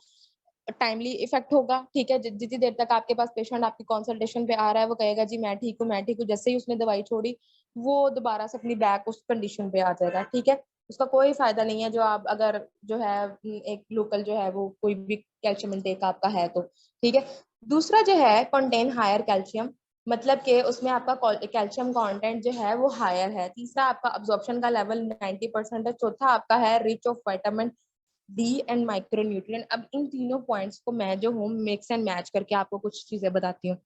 टाइमली इफेक्ट होगा, ठीक है। जितनी देर तक आपके पास पेशेंट आपकी कंसल्टेशन पे आ रहा है वो कहेगा जी मैं ठीक हूँ मैं ठीक हूँ, जैसे ही उसने दवाई छोड़ी वो दोबारा से अपनी बैक उस कंडीशन पे आ जाएगा, ठीक है। उसका कोई फायदा नहीं है जो आप अगर जो है एक लोकल जो है वो कोई भी कैल्शियम इंटेक आपका है तो, ठीक है। दूसरा जो है कंटेन हायर कैल्शियम, मतलब कि उसमें आपका कैल्शियम कंटेंट जो है वो हायर है। तीसरा आपका अब्जॉर्प्शन का लेवल 90% है। चौथा आपका है rich of vitamin D and micronutrient. अब इन तीनों पॉइंट्स को मैं जो हूँ मिक्स एंड मैच करके आपको कुछ चीजें बताती हूँ।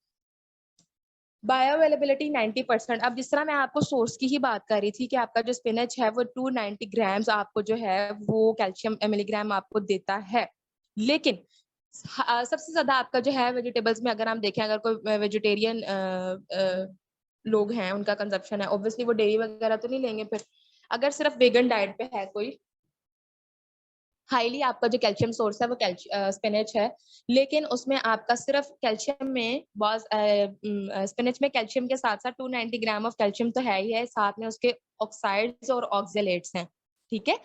Bio availability 90%। अब जिस तरह मैं आपको सोर्स की ही बात कर रही थी कि आपका जो स्पिनच है वो 290 ग्राम्स आपको जो है वो कैल्शियम मिलीग्राम आपको देता है। लेकिन सबसे ज्यादा आपका जो है वेजिटेबल्स में अगर हम देखें, अगर कोई वेजिटेरियन लोग हैं उनका कंजप्शन है, ऑब्वियसली वो डेयरी वगैरह तो नहीं लेंगे। फिर अगर सिर्फ वेगन डाइट पे है कोई, हाईली आपका जो कैल्शियम सोर्स है वो स्पिनच है। लेकिन उसमें आपका सिर्फ कैल्शियम में बहुत स्पिनच में कैल्शियम के साथ साथ 290 ग्राम ऑफ कैल्शियम तो है ही है, साथ में उसके ऑक्साइड्स और ऑक्जेलेट्स हैं, ठीक है।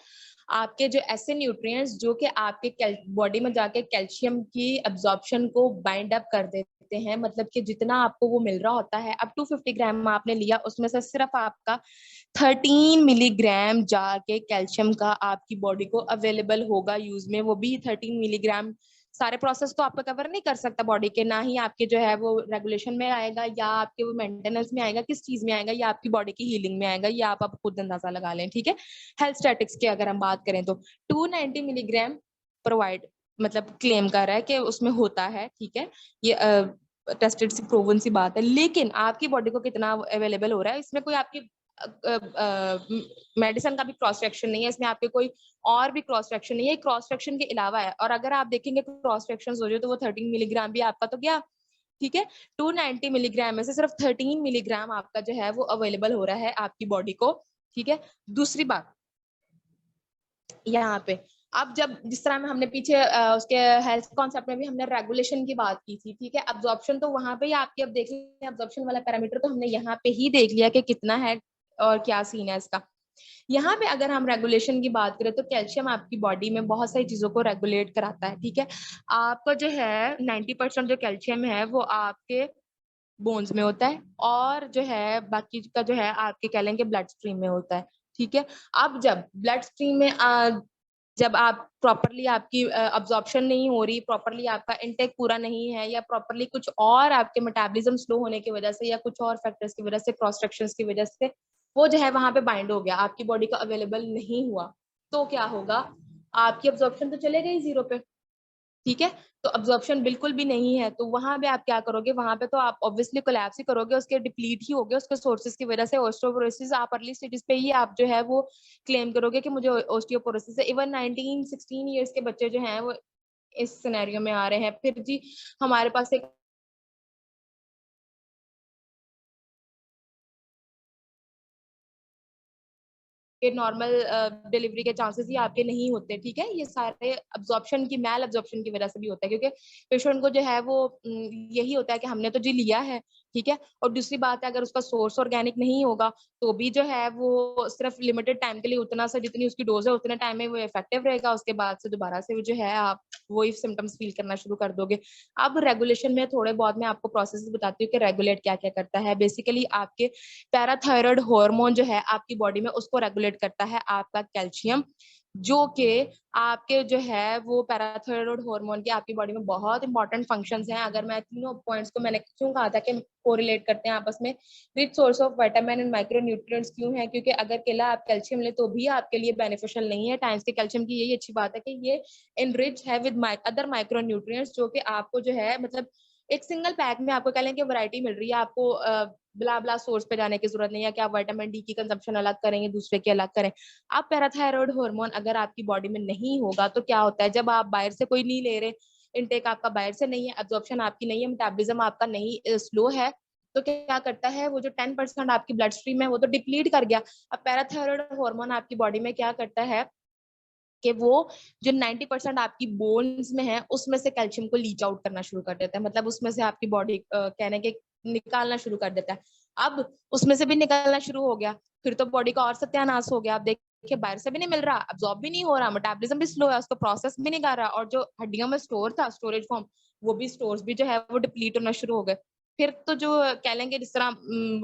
आपके जो ऐसे न्यूट्रिएंट्स जो कि आपके बॉडी में जाके कैल्शियम की एब्जॉर्प्शन को बाइंड अप कर देते हैं, मतलब कि जितना आपको वो मिल रहा होता है, अब 250 ग्राम आपने लिया उसमें से सिर्फ आपका 13 मिलीग्राम जाके कैल्शियम का आपकी बॉडी को अवेलेबल होगा यूज में, वो भी 13 मिलीग्राम। सारे प्रोसेस तो आपका कवर नहीं कर सकता बॉडी के, ना ही आपके जो है वो रेगुलेशन में आएगा या आपके वो मेंटेनेंस में आएगा, किस चीज में आएगा, या आपकी बॉडी की हीलिंग में आएगा, या आप खुद अंदाजा लगा लें, ठीक है। हेल्थ स्टैटिक्स की अगर हम बात करें तो 290 मिलीग्राम प्रोवाइड मतलब क्लेम कर रहा है कि उसमें होता है, ठीक है। ये टेस्टेड सी प्रूवन सी बात है, लेकिन आपकी बॉडी को कितना अवेलेबल हो रहा है इसमें कोई आपकी मेडिसिन का भी क्रॉस सेक्शन नहीं है, इसमें आपके कोई और भी क्रॉस सेक्शन नहीं है, क्रॉस सेक्शन के अलावा है। और अगर आप देखेंगे क्रॉस सेक्शन हो जाए तो वो 13 मिलीग्राम भी आपका तो गया, ठीक है। 290 मिलीग्राम में से सिर्फ 13 मिलीग्राम आपका जो है वो अवेलेबल हो रहा है आपकी बॉडी को, ठीक है। दूसरी बात, यहाँ पे अब जब जिस तरह में हमने पीछे उसके हेल्थ कॉन्सेप्ट में भी हमने रेगुलेशन की बात की थी, ठीक है, अब्जॉर्प्शन तो वहां पे ही आपकी, अब देख लिया अब्जॉर्प्शन वाला पैरामीटर तो हमने यहाँ पे ही देख लिया कि कितना है और क्या सीन है इसका। यहाँ पे अगर हम रेगुलेशन की बात करें तो कैल्शियम आपकी बॉडी में बहुत सारी चीजों को रेगुलेट कराता है, ठीक है। आपका जो है 90% जो कैल्शियम है वो आपके बोन्स में होता है, और जो है बाकी का जो है आपके कह लेंगे ब्लड स्ट्रीम में होता है, ठीक है। अब जब ब्लड स्ट्रीम में जब आप प्रॉपरली आपकी अब्जॉर्प्शन नहीं हो रही, प्रॉपरली आपका इनटेक पूरा नहीं है, या प्रॉपरली कुछ और आपके मेटाबॉलिज्म स्लो होने की वजह से या कुछ और फैक्टर्स की वजह से, क्रॉस सेक्शंस की वजह से वो जो है वहां पे बाइंड हो गया, आपकी बॉडी का अवेलेबल नहीं हुआ, तो क्या होगा, आपकी अब्जॉर्प्शन तो चले गई जीरो पे, ठीक है। तो अब्जॉर्प्शन बिल्कुल भी नहीं है, तो वहां पे आप क्या करोगे, वहां पे तो आप ऑब्वियसली कोलैप्स ही करोगे, उसके डिप्लीट ही होगे उसके सोर्सेज की वजह से। ऑस्टियोपोरोसिस आप अर्ली स्टेजेस पे ही आप जो है वो क्लेम करोगे कि मुझे ऑस्टियोपोरोसिस है। इवन 19-16 ईयर्स के बच्चे जो हैं वो इस सिनेरियो में आ रहे हैं। फिर जी हमारे पास एक के नॉर्मल डिलीवरी के चांसेस ही आपके नहीं होते, ठीक है। ये सारे अब्जॉर्प्शन की, मैल अब्जॉर्प्शन की वजह से भी होता है, क्योंकि पेशेंट को जो है वो यही होता है कि हमने तो जी लिया है, ठीक है। और दूसरी बात है, अगर उसका सोर्स ऑर्गेनिक नहीं होगा तो भी जो है वो सिर्फ लिमिटेड टाइम के लिए उतना सा जितनी उसकी डोज है उतने टाइम में वो इफेक्टिव रहेगा, उसके बाद से दोबारा से जो है आप वही सिम्टम्स फील करना शुरू कर दोगे। अब रेगुलेशन में थोड़े बहुत मैं आपको प्रोसेस बताती हूँ कि रेगुलेट क्या क्या करता है। बेसिकली आपके पैराथायराइड हार्मोन जो है आपकी बॉडी में, उसको रेगुलेट करता है आपका कैल्शियम, जो कि आपके जो है वो पैराथायराइड हार्मोन के आपकी बॉडी में बहुत इंपॉर्टेंट फंक्शंस हैं। अगर मैं तीनों पॉइंट्स को, मैंने क्यों कहा था कि कोरिलेट करते हैं आपस में, rich source of vitamin and micro nutrients क्यों है, क्योंकि अगर केला आप कैल्शियम ले तो भी आपके लिए बेनिफिशियल नहीं है। टाइम्स के कैल्शियम की यही अच्छी बात है कि ये इनरिच है विद अदर माइक्रो न्यूट्रिएंट्स, जो कि आपको जो है मतलब एक सिंगल पैक में आपको कह लें कि वैरायटी मिल रही है, आपको ब्ला ब्ला सोर्स पे जाने की जरूरत नहीं है कि आप विटामिन डी की कंजप्शन अलग करेंगे, दूसरे की अलग करें। आप पैराथायराइड हार्मोन अगर आपकी बॉडी में नहीं होगा तो क्या होता है, जब आप बाहर से कोई नहीं ले रहे, इनटेक आपका बाहर से नहीं है, एब्जॉर्प्शन आपकी नहीं है, मेटाबॉलिज्म आपका नहीं स्लो है, तो क्या करता है वो जो 10% आपकी ब्लड स्ट्रीम है वो तो डिप्लीट कर गया। अब पैराथायराइड हार्मोन आपकी बॉडी में क्या करता है कि वो जो 90% आपकी बोन्स में है उसमें से कैल्शियम को लीच आउट करना शुरू कर देता है, मतलब उसमें से आपकी बॉडी कहने के निकालना शुरू कर देता है। अब उसमें से भी निकालना शुरू हो गया, फिर तो बॉडी का और सत्यानाश हो गया। आप देखिए बाहर से भी नहीं मिल रहा, अब्जॉर्ब भी नहीं हो रहा, मेटाबॉलिज्म भी स्लो है, उसको प्रोसेस भी नहीं कर रहा, और जो हड्डियों में स्टोर था स्टोरेज फॉर्म, वो भी स्टोर्स भी जो है वो डिप्लीट होना शुरू हो गए। फिर तो जो कह लेंगे जिस तरह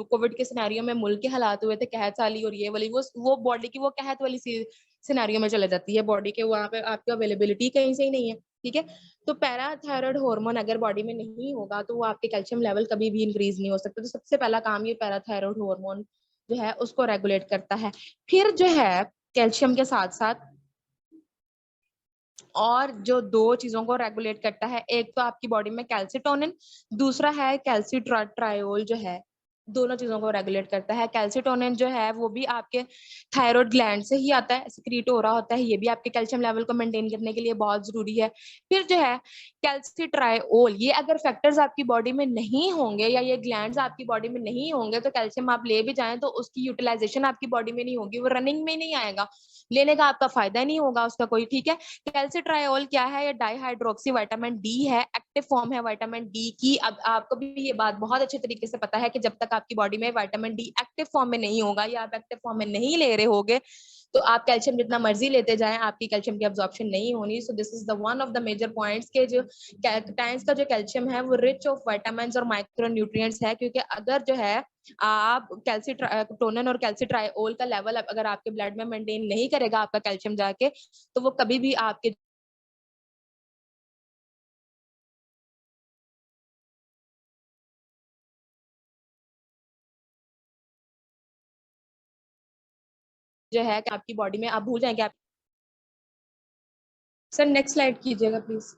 कोविड के सिनेरियो में मुल्क के हालात हुए थे, कहत साली और ये वाली, वो बॉडी की वो कहत वाली सिनेरियो में चले जाती है, बॉडी के वहां पे आपकी अवेलेबिलिटी कहीं से ही नहीं है, ठीक है। तो पैराथायराइड हार्मोन अगर बॉडी में नहीं होगा तो वो आपके कैल्शियम लेवल कभी भी इंक्रीज नहीं हो सकता। तो सबसे पहला काम ये पैराथायराइड हार्मोन जो है उसको रेगुलेट करता है। फिर जो है कैल्शियम के साथ साथ और जो दो चीजों को रेगुलेट करता है, एक तो आपकी बॉडी में कैल्सिटोनिन, दूसरा है कैल्सिट्रायोल जो है, दोनों चीजों को रेगुलेट करता है। कैल्सिटोनिन जो है वो भी आपके थायराइड ग्लैंड से ही आता है, सिक्रीट हो रहा होता है, ये भी आपके कैल्शियम लेवल को मेंटेन करने के लिए बहुत जरूरी है। फिर जो है कैल्सिट्रायोल, ये अगर फैक्टर्स आपकी बॉडी में नहीं होंगे या ये ग्लैंड्स आपकी बॉडी में नहीं होंगे तो कैल्शियम आप ले भी जाएं तो उसकी यूटिलाइजेशन आपकी बॉडी में नहीं होगी, वो रनिंग में नहीं आएगा, लेने का आपका फायदा नहीं होगा उसका कोई, ठीक है। कैल्सिट्रायोल क्या है, ये डाईहाइड्रोक्सी विटामिन डी है, एक्टिव फॉर्म है विटामिन डी की। अब आपको भी ये बात बहुत अच्छे तरीके से पता है कि जब तक आपकी बॉडी में विटामिन डी एक्टिव फॉर्म में नहीं होगा या आप एक्टिव फॉर्म में नहीं ले रहे होगे तो आप कैल्शियम जितना मर्जी लेते जाएं, आपकी कैल्शियम की अब्जॉर्प्शन नहीं होनी। So this is the one of the major points के जो टाइम्स का जो कैल्शियम है वो रिच ऑफ विटामिन और माइक्रो न्यूट्रिएंट्स है, क्योंकि अगर जो है आप कैल्सिट्रोनिन और कैल्सिट्रायोल का लेवल अगर आपके ब्लड में मेंटेन नहीं करेगा आपका कैल्शियम जाके, तो वो कभी भी आपके जो है कि आपकी बॉडी में आप भूल जाएंगे आप। सर नेक्स्ट स्लाइड कीजिएगा प्लीज।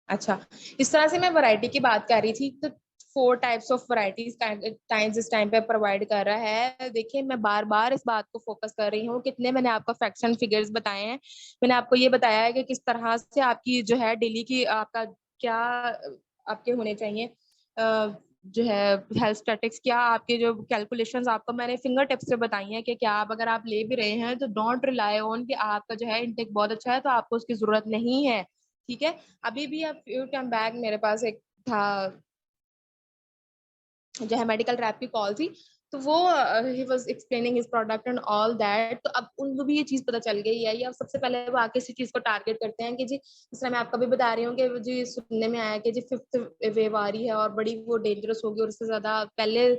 अच्छा, इस तरह से मैं वैरायटी की बात कर रही थी, तो 4 टाइप्स ऑफ वैरायटीज टाइम्स इस टाइम पे प्रोवाइड कर रहा है। देखिए मैं बार बार इस बात को फोकस कर रही हूँ, कितने मैंने आपको फैक्ट्स एंड फिगर्स बताए हैं, मैंने आपको ये बताया है कि किस तरह से आपकी जो है डेली की आपका क्या आपके होने चाहिए जो है हेल्थ स्टैटिक्स, क्या आपके जो कैलकुलेशंस आपको मैंने फिंगर टिप्स से बताई हैं कि क्या आप अगर आप ले भी रहे हैं तो डोंट रिलाई ऑन कि आपका जो है इनटेक बहुत अच्छा है तो आपको उसकी जरूरत नहीं है, ठीक है। अभी भी अब फ्यू टाइम बैक मेरे पास एक था जो है मेडिकल रैप की कॉल थी, तो वो he was explaining his product and all that, तो अब उनको भी ये चीज पता चल गई है, या सबसे पहले वो आके इसी चीज को टारगेट करते हैं कि जी, जिस तरह मैं आपको भी बता रही हूँ कि जी सुनने में आया कि जी 5th वेव आ रही है और बड़ी वो डेंजरस होगी, और उससे ज्यादा पहले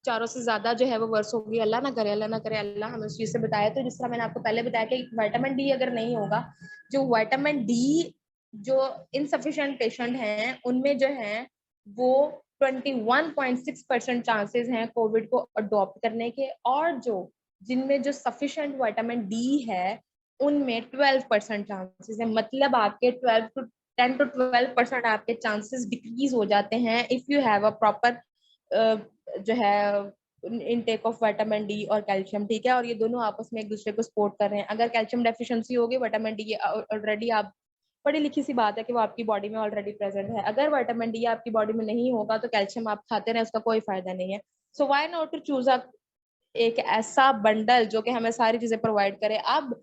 चारों से ज्यादा जो है वो वर्ष होगी, अल्लाह ना करे, अल्लाह ना करे, अल्लाह हमें उस चीज से बताया। तो जिस तरह मैंने आपको पहले बताया कि विटामिन डी अगर नहीं होगा, जो विटामिन डी जो इनसफिशिएंट पेशेंट हैं उनमें जो है वो 21.6% चांसेस हैं कोविड को अडॉप्ट करने के, और जो जिनमें जो सफिशिएंट विटामिन डी है उनमें 12% चांसेस है। मतलब आपके 10 to 12% आपके चांसेस डिक्रीज हो जाते हैं if you have a proper जो है इनटेक ऑफ विटामिन डी और कैल्शियम, ठीक है। और ये दोनों आपस में एक दूसरे को सपोर्ट कर रहे हैं। अगर कैल्शियम डेफिशिएंसी होगी, विटामिन डी ऑलरेडी आप बड़ी लिखी सी बात है कि वो आपकी बॉडी में ऑलरेडी प्रेजेंट है। अगर विटामिन डी आपकी बॉडी में नहीं होगा तो कैल्शियम आप खाते रहे, उसका कोई फायदा नहीं है। So why not to choose a एक ऐसा बंडल जो कि हमें सारी चीजें प्रोवाइड करे। अब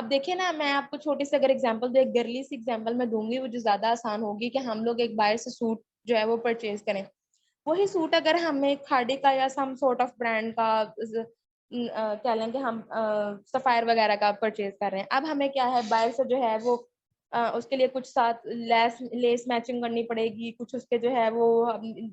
देखिए ना, मैं आपको छोटी सी अगर एग्जांपल दे, गर्ली सी एग्जांपल मैं दूंगी, वो जो ज्यादा आसान होगी कि हम लोग एक बाहर से सूट जो है वो परचेज करें। वही सूट अगर हमें खादी का या सम सॉर्ट ऑफ ब्रांड का कह लें कि हम सफायर वगैरह का परचेज कर रहे हैं, अब हमें क्या है बाहर से जो है वो उसके लिए कुछ साथ लेस मैचिंग करनी पड़ेगी, कुछ उसके जो है वो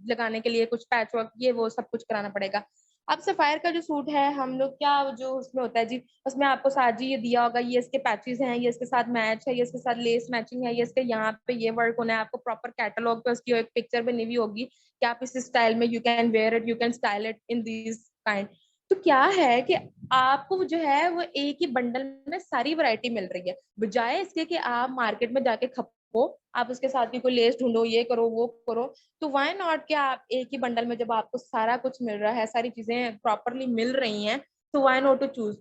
लगाने के लिए कुछ पैच वर्क ये वो सब कुछ कराना पड़ेगा। अब सफायर का जो सूट है, हम लोग क्या जो उसमें होता है जी, उसमें आपको साथ जी ये दिया होगा, ये इसके पैचेस हैं, ये इसके साथ मैच है, ये इसके साथ लेस मैचिंग है, ये इसके यहाँ पे ये वर्क होना है, आपको प्रॉपर कैटलॉग पे उसकी एक पिक्चर बनी हुई होगी कि आप इस स्टाइल में you can wear it, you can style it in this kind. तो क्या है कि आपको जो है वो एक ही बंडल में सारी वैरायटी मिल रही है, बजाय इसके कि आप मार्केट में जाके खपो, आप उसके साथ भी कोई लेस ढूंढो, ये करो वो करो। तो व्हाई नॉट कि आप एक ही बंडल में जब आपको सारा कुछ मिल रहा है, सारी चीजें प्रॉपरली मिल रही हैं, तो why not to choose.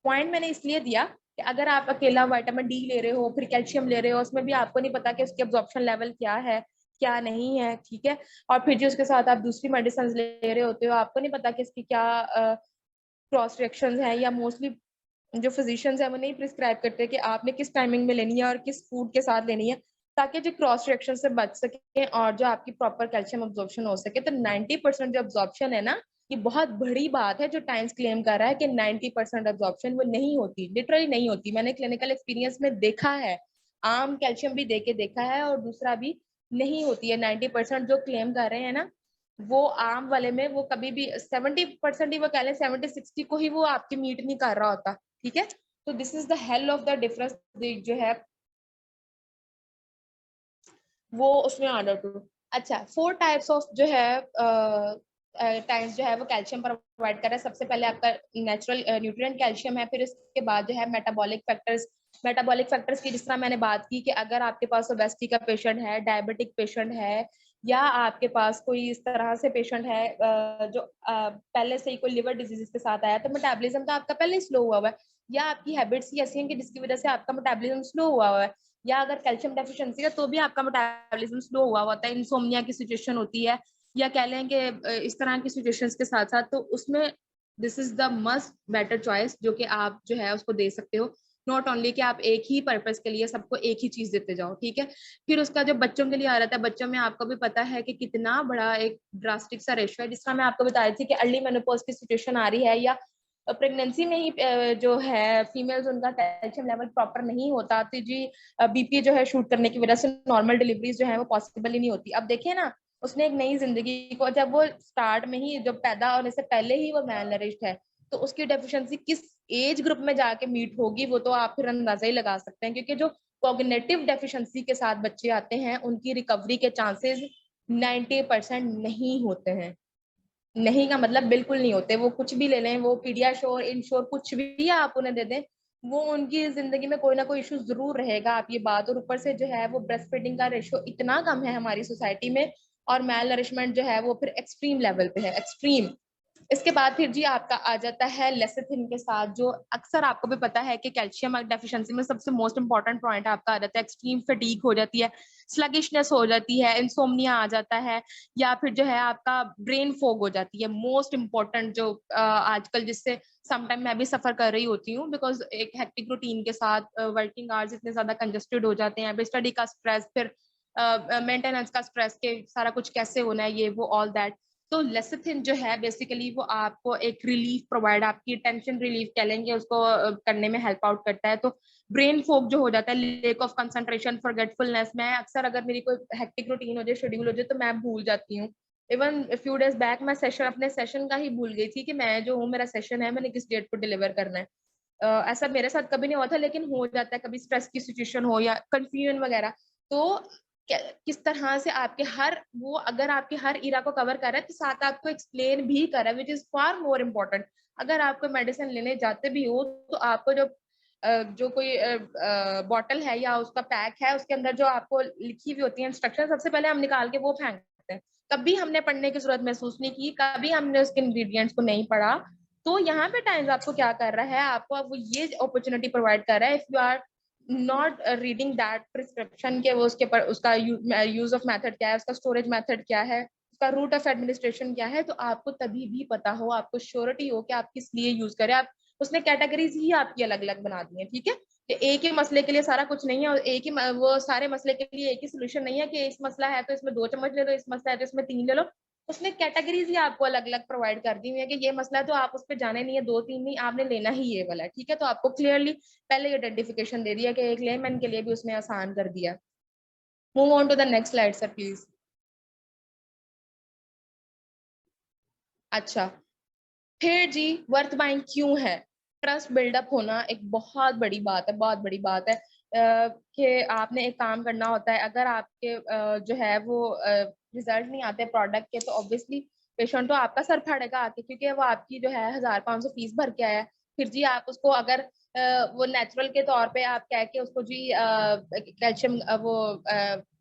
Point मैंने इसलिए दिया कि अगर आप अकेला विटामिन डी ले रहे हो, फिर कैल्शियम ले रहे हो, उसमें भी आपको नहीं पता कि उसकी अब्जॉर्प्शन लेवल क्या है क्या नहीं है, ठीक है। और फिर जो उसके साथ आप दूसरी मेडिसिन ले रहे होते हो, आपको नहीं पता कि इसकी क्या क्रॉस रिएक्शंस हैं, या मोस्टली जो फिजिशियंस है वो नहीं प्रिस्क्राइब करते कि आपने किस टाइमिंग में लेनी है और किस फूड के साथ लेनी है, ताकि जो क्रॉस रिएक्शन से बच सके और जो आपकी प्रॉपर कैल्शियम अब्जॉर्प्शन हो सके। तो 90% जो अब्जॉर्प्शन है ना, ये बहुत बड़ी बात है जो टाइम्स क्लेम कर रहा है कि 90% अब्जॉर्प्शन वो नहीं होती, लिटरली नहीं होती। मैंने क्लिनिकल एक्सपीरियंस में देखा है, आम कैल्शियम भी देके देखा है, और दूसरा भी नहीं होती है। 90% जो क्लेम कर रहे हैं ना, वो आम वाले में वो कभी भी 70% ही, वो कह लें 70-60 को ही वो आपकी मीट नहीं कर रहा होता, ठीक है। तो this is the hell of the difference जो है वो उसमें ऑर्डर टू। अच्छा, 4 टाइप्स ऑफ जो है टाइम्स जो है वो कैल्शियम प्रोवाइड कर रहा है। सबसे पहले आपका नेचुरल न्यूट्रिएंट कैल्शियम है, फिर इसके बाद जो है मेटाबॉलिक फैक्टर्स। मेटाबॉलिक फैक्टर्स की जिस तरह मैंने बात की कि अगर आपके पास ओबेसिटी का पेशेंट है, डायबिटिक पेशेंट है, या आपके पास कोई इस तरह से पेशेंट है जो पहले से ही कोई लिवर डिजीज के साथ आया, तो मेटाबॉलिज्म तो आपका पहले ही स्लो हुआ हुआ है, या आपकी हैबिट्स ही ऐसी हैं कि जिसकी वजह से आपका मेटाबॉलिज्म स्लो हुआ हुआ है, या अगर कैल्शियम डेफिशिएंसी है तो भी आपका मेटाबॉलिज्म स्लो हुआ होता है, इंसोम्निया की सिचुएशन होती है, या कह लें कि इस तरह की सिचुएशंस के साथ साथ, तो उसमें this is the must better choice जो कि आप जो है उसको दे सकते हो। नॉट ओनली कि आप एक ही पर्पस के लिए सबको एक ही चीज देते जाओ, ठीक है। फिर उसका जो बच्चों के लिए आ रहा था, बच्चों में आपको भी पता है कि कितना बड़ा एक ड्रास्टिक सा रेशो है, जिस तरह मैं आपको बताई थी कि अर्ली मेनोपॉज की सिचुएशन आ रही है, या प्रेगनेंसी में ही जो है फीमेल्स उनका कैल्शियम लेवल प्रॉपर नहीं होता, तो जी बीपी जो है शूट करने की वजह से नॉर्मल डिलीवरीज जो है वो पॉसिबल ही नहीं होती। अब देखिए ना, उसने एक नई जिंदगी को, जब वो स्टार्ट में ही जब पैदा होने से पहले ही वो मैल नरिश्ड है, तो उसकी डेफिशिएंसी किस एज ग्रुप में जाके मीट होगी वो तो आप फिर अंदाजा ही लगा सकते हैं, क्योंकि जो कॉग्निटिव डेफिशिएंसी के साथ बच्चे आते हैं उनकी रिकवरी के चांसेस 90% नहीं होते हैं। नहीं का मतलब बिल्कुल नहीं होते। वो कुछ भी ले लें, वो पीडियाश्योर, इंश्योर, कुछ भी आप उन्हें दे दें, वो उनकी जिंदगी में कोई ना कोई इशू जरूर रहेगा, आप ये बात। और ऊपर से जो है वो ब्रेस्ट फीडिंग का रेशियो इतना कम है हमारी सोसाइटी में, और मैल नरिशमेंट जो है वो फिर एक्सट्रीम लेवल पे है, एक्सट्रीम। इसके बाद फिर जी आपका आ जाता है लेसिथिन के साथ, जो अक्सर आपको भी पता है कि कैल्शियम डेफिशिएंसी में सबसे मोस्ट इंपॉर्टेंट पॉइंट आपका आ जाता है। एक्सट्रीम फटीग हो जाती है, स्लगिशनेस हो जाती है, इंसोम्निया आ जाता है, या फिर जो है आपका ब्रेन फॉग हो जाती है। मोस्ट इंपॉर्टेंट जो आजकल जिससे समटाइम मैं भी सफर कर रही होती हूँ, बिकॉज एक हेक्टिक रूटीन के साथ वर्किंग आवर्स इतने ज्यादा कंजेस्टेड हो जाते हैं, स्टडी का स्ट्रेस, फिर मेंटेनेंस का स्ट्रेस के सारा कुछ कैसे होना है, ये वो ऑल दैट। तो लेसिथिन जो है बेसिकली वो आपको एक रिलीफ प्रोवाइड, आपकी टेंशन रिलीफ कह लेंगे उसको, करने में हेल्प आउट करता है। तो ब्रेन फोक जो हो जाता है, लेक ऑफ कंसंट्रेशन, फॉरगेटफुलनेस, मैं अक्सर अगर मेरी कोई हेक्टिक रूटीन हो जाए, शेड्यूल हो जाए, तो मैं भूल जाती हूँ। इवन फ्यू डेज बैक मैं सेशन, अपने सेशन का ही भूल गई थी कि मैं जो हूँ, मेरा सेशन है, मैंने किस डेट को डिलीवर करना है। ऐसा मेरे साथ कभी नहीं हुआ था, लेकिन हो जाता है कभी, स्ट्रेस की सिचुएशन हो या कंफ्यूजन वगैरह। तो किस तरह से आपके हर वो, अगर आपके हर इरा को कवर कर रहा है, तो साथ आपको एक्सप्लेन भी कर रहा है, which is far more important. अगर आपको मेडिसिन लेने जाते भी हो, तो आपको जो कोई बॉटल है या उसका पैक है, उसके अंदर जो आपको लिखी हुई होती है इंस्ट्रक्शन, सबसे पहले हम निकाल के वो फेंकते हैं। कभी हमने पढ़ने की जरूरत महसूस नहीं की, कभी हमने उसके इंग्रेडिएंट्स को नहीं पढ़ा। तो यहाँ पे टाइम्स आपको क्या कर रहा है, आपको वो ये अपॉर्चुनिटी प्रोवाइड कर रहा है, if you are not reading that prescription के, वो उसके पर उसका यूज ऑफ मेथड क्या है, उसका स्टोरेज मेथड क्या है, उसका रूट ऑफ एडमिनिस्ट्रेशन क्या है, तो आपको तभी भी पता हो, आपको श्योरिटी हो कि आप किस लिए यूज करें। आप उसने कैटेगरीज ही आपकी अलग अलग बना दी है, ठीक है। कि एक ही मसले के लिए सारा कुछ नहीं है, और एक ही वो सारे मसले के लिए एक ही सोल्यूशन नहीं है कि इस मसला है तो इसमें 2 चम्मच ले लो, इस मसला है तो इसमें 3 ले लो। उसने कैटेगरीज ही आपको अलग अलग प्रोवाइड कर दी हुई है कि ये मसला है तो आप उस पर जाने नहीं है, 2 3 नहीं, आपने लेना ही ये वाला है, ठीक है। तो आपको क्लियरली पहले आइडेंटिफिकेशन दे दिया कि एक लेमैन के लिए भी उसने आसान कर दिया। Move on to the next slide sir please. अच्छा, फिर जी वर्थ बाइंग क्यों है? ट्रस्ट बिल्डअप होना एक बहुत बड़ी बात है, बहुत बड़ी बात है। कि आपने एक काम करना होता है, अगर आपके जो है वो रिजल्ट नहीं आते प्रोडक्ट के, तो ऑब्वियसली पेशेंट तो आपका सर फाड़ेगा आके, क्योंकि वो आपकी जो है 1,500 फीस भर के आया है। फिर जी आप उसको अगर वो नेचुरल के तौर पे आप कह के उसको जी कैल्शियम वो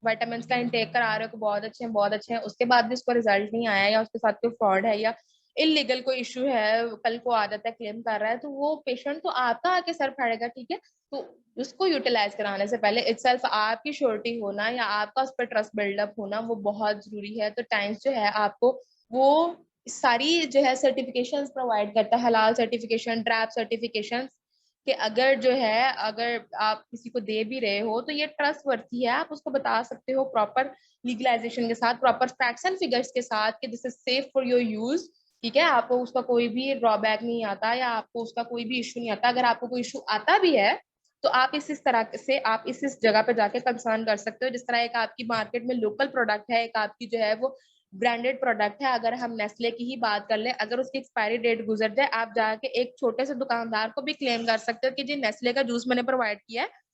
विटामिन का इंटेक करा रहे हो कि बहुत अच्छे हैं बहुत अच्छे हैं, उसके बाद भी उसको रिजल्ट नहीं आया, या उसके साथ कोई फ्रॉड है या इलीगल कोई इशू है, कल को आ जाता है क्लेम कर रहा है, तो वो पेशेंट तो आपका आके सर फाड़ेगा, ठीक है। तो उसको यूटिलाइज कराने से पहले इटसेल्फ आपकी श्योरिटी होना या आपका उस पर ट्रस्ट बिल्डअप होना वो बहुत जरूरी है। तो टाइम्स जो है आपको वो सारी जो है सर्टिफिकेशंस प्रोवाइड करता है, हलाल सर्टिफिकेशन, ट्रैप सर्टिफिकेशन, कि अगर जो है अगर आप किसी को दे भी रहे हो तो ये ट्रस्ट वर्थी है, आप उसको बता सकते हो प्रॉपर लीगलाइजेशन के साथ, प्रॉपर फैक्ट्स एंड फिगर्स के साथ कि this is safe for your use, ठीक है। आपको उसका कोई भी ड्रॉबैक नहीं आता, या आपको उसका कोई भी इशू नहीं आता। अगर आपको कोई इशू आता भी है, तो आप इस तरह से आप इस जगह पे जाके कंसर्न कर सकते हो। जिस तरह एक आपकी मार्केट में लोकल प्रोडक्ट है, एक आपकी जो है वो ब्रांडेड प्रोडक्ट है। अगर हम नेस्ले की ही बात कर ले, अगर उसकी एक्सपायरी डेट गुजर जाए, आप जाके एक छोटे से दुकानदार को भी क्लेम कर सकते हो कि जी नेस्ले का जूस मैंने प्रोवाइड किया है,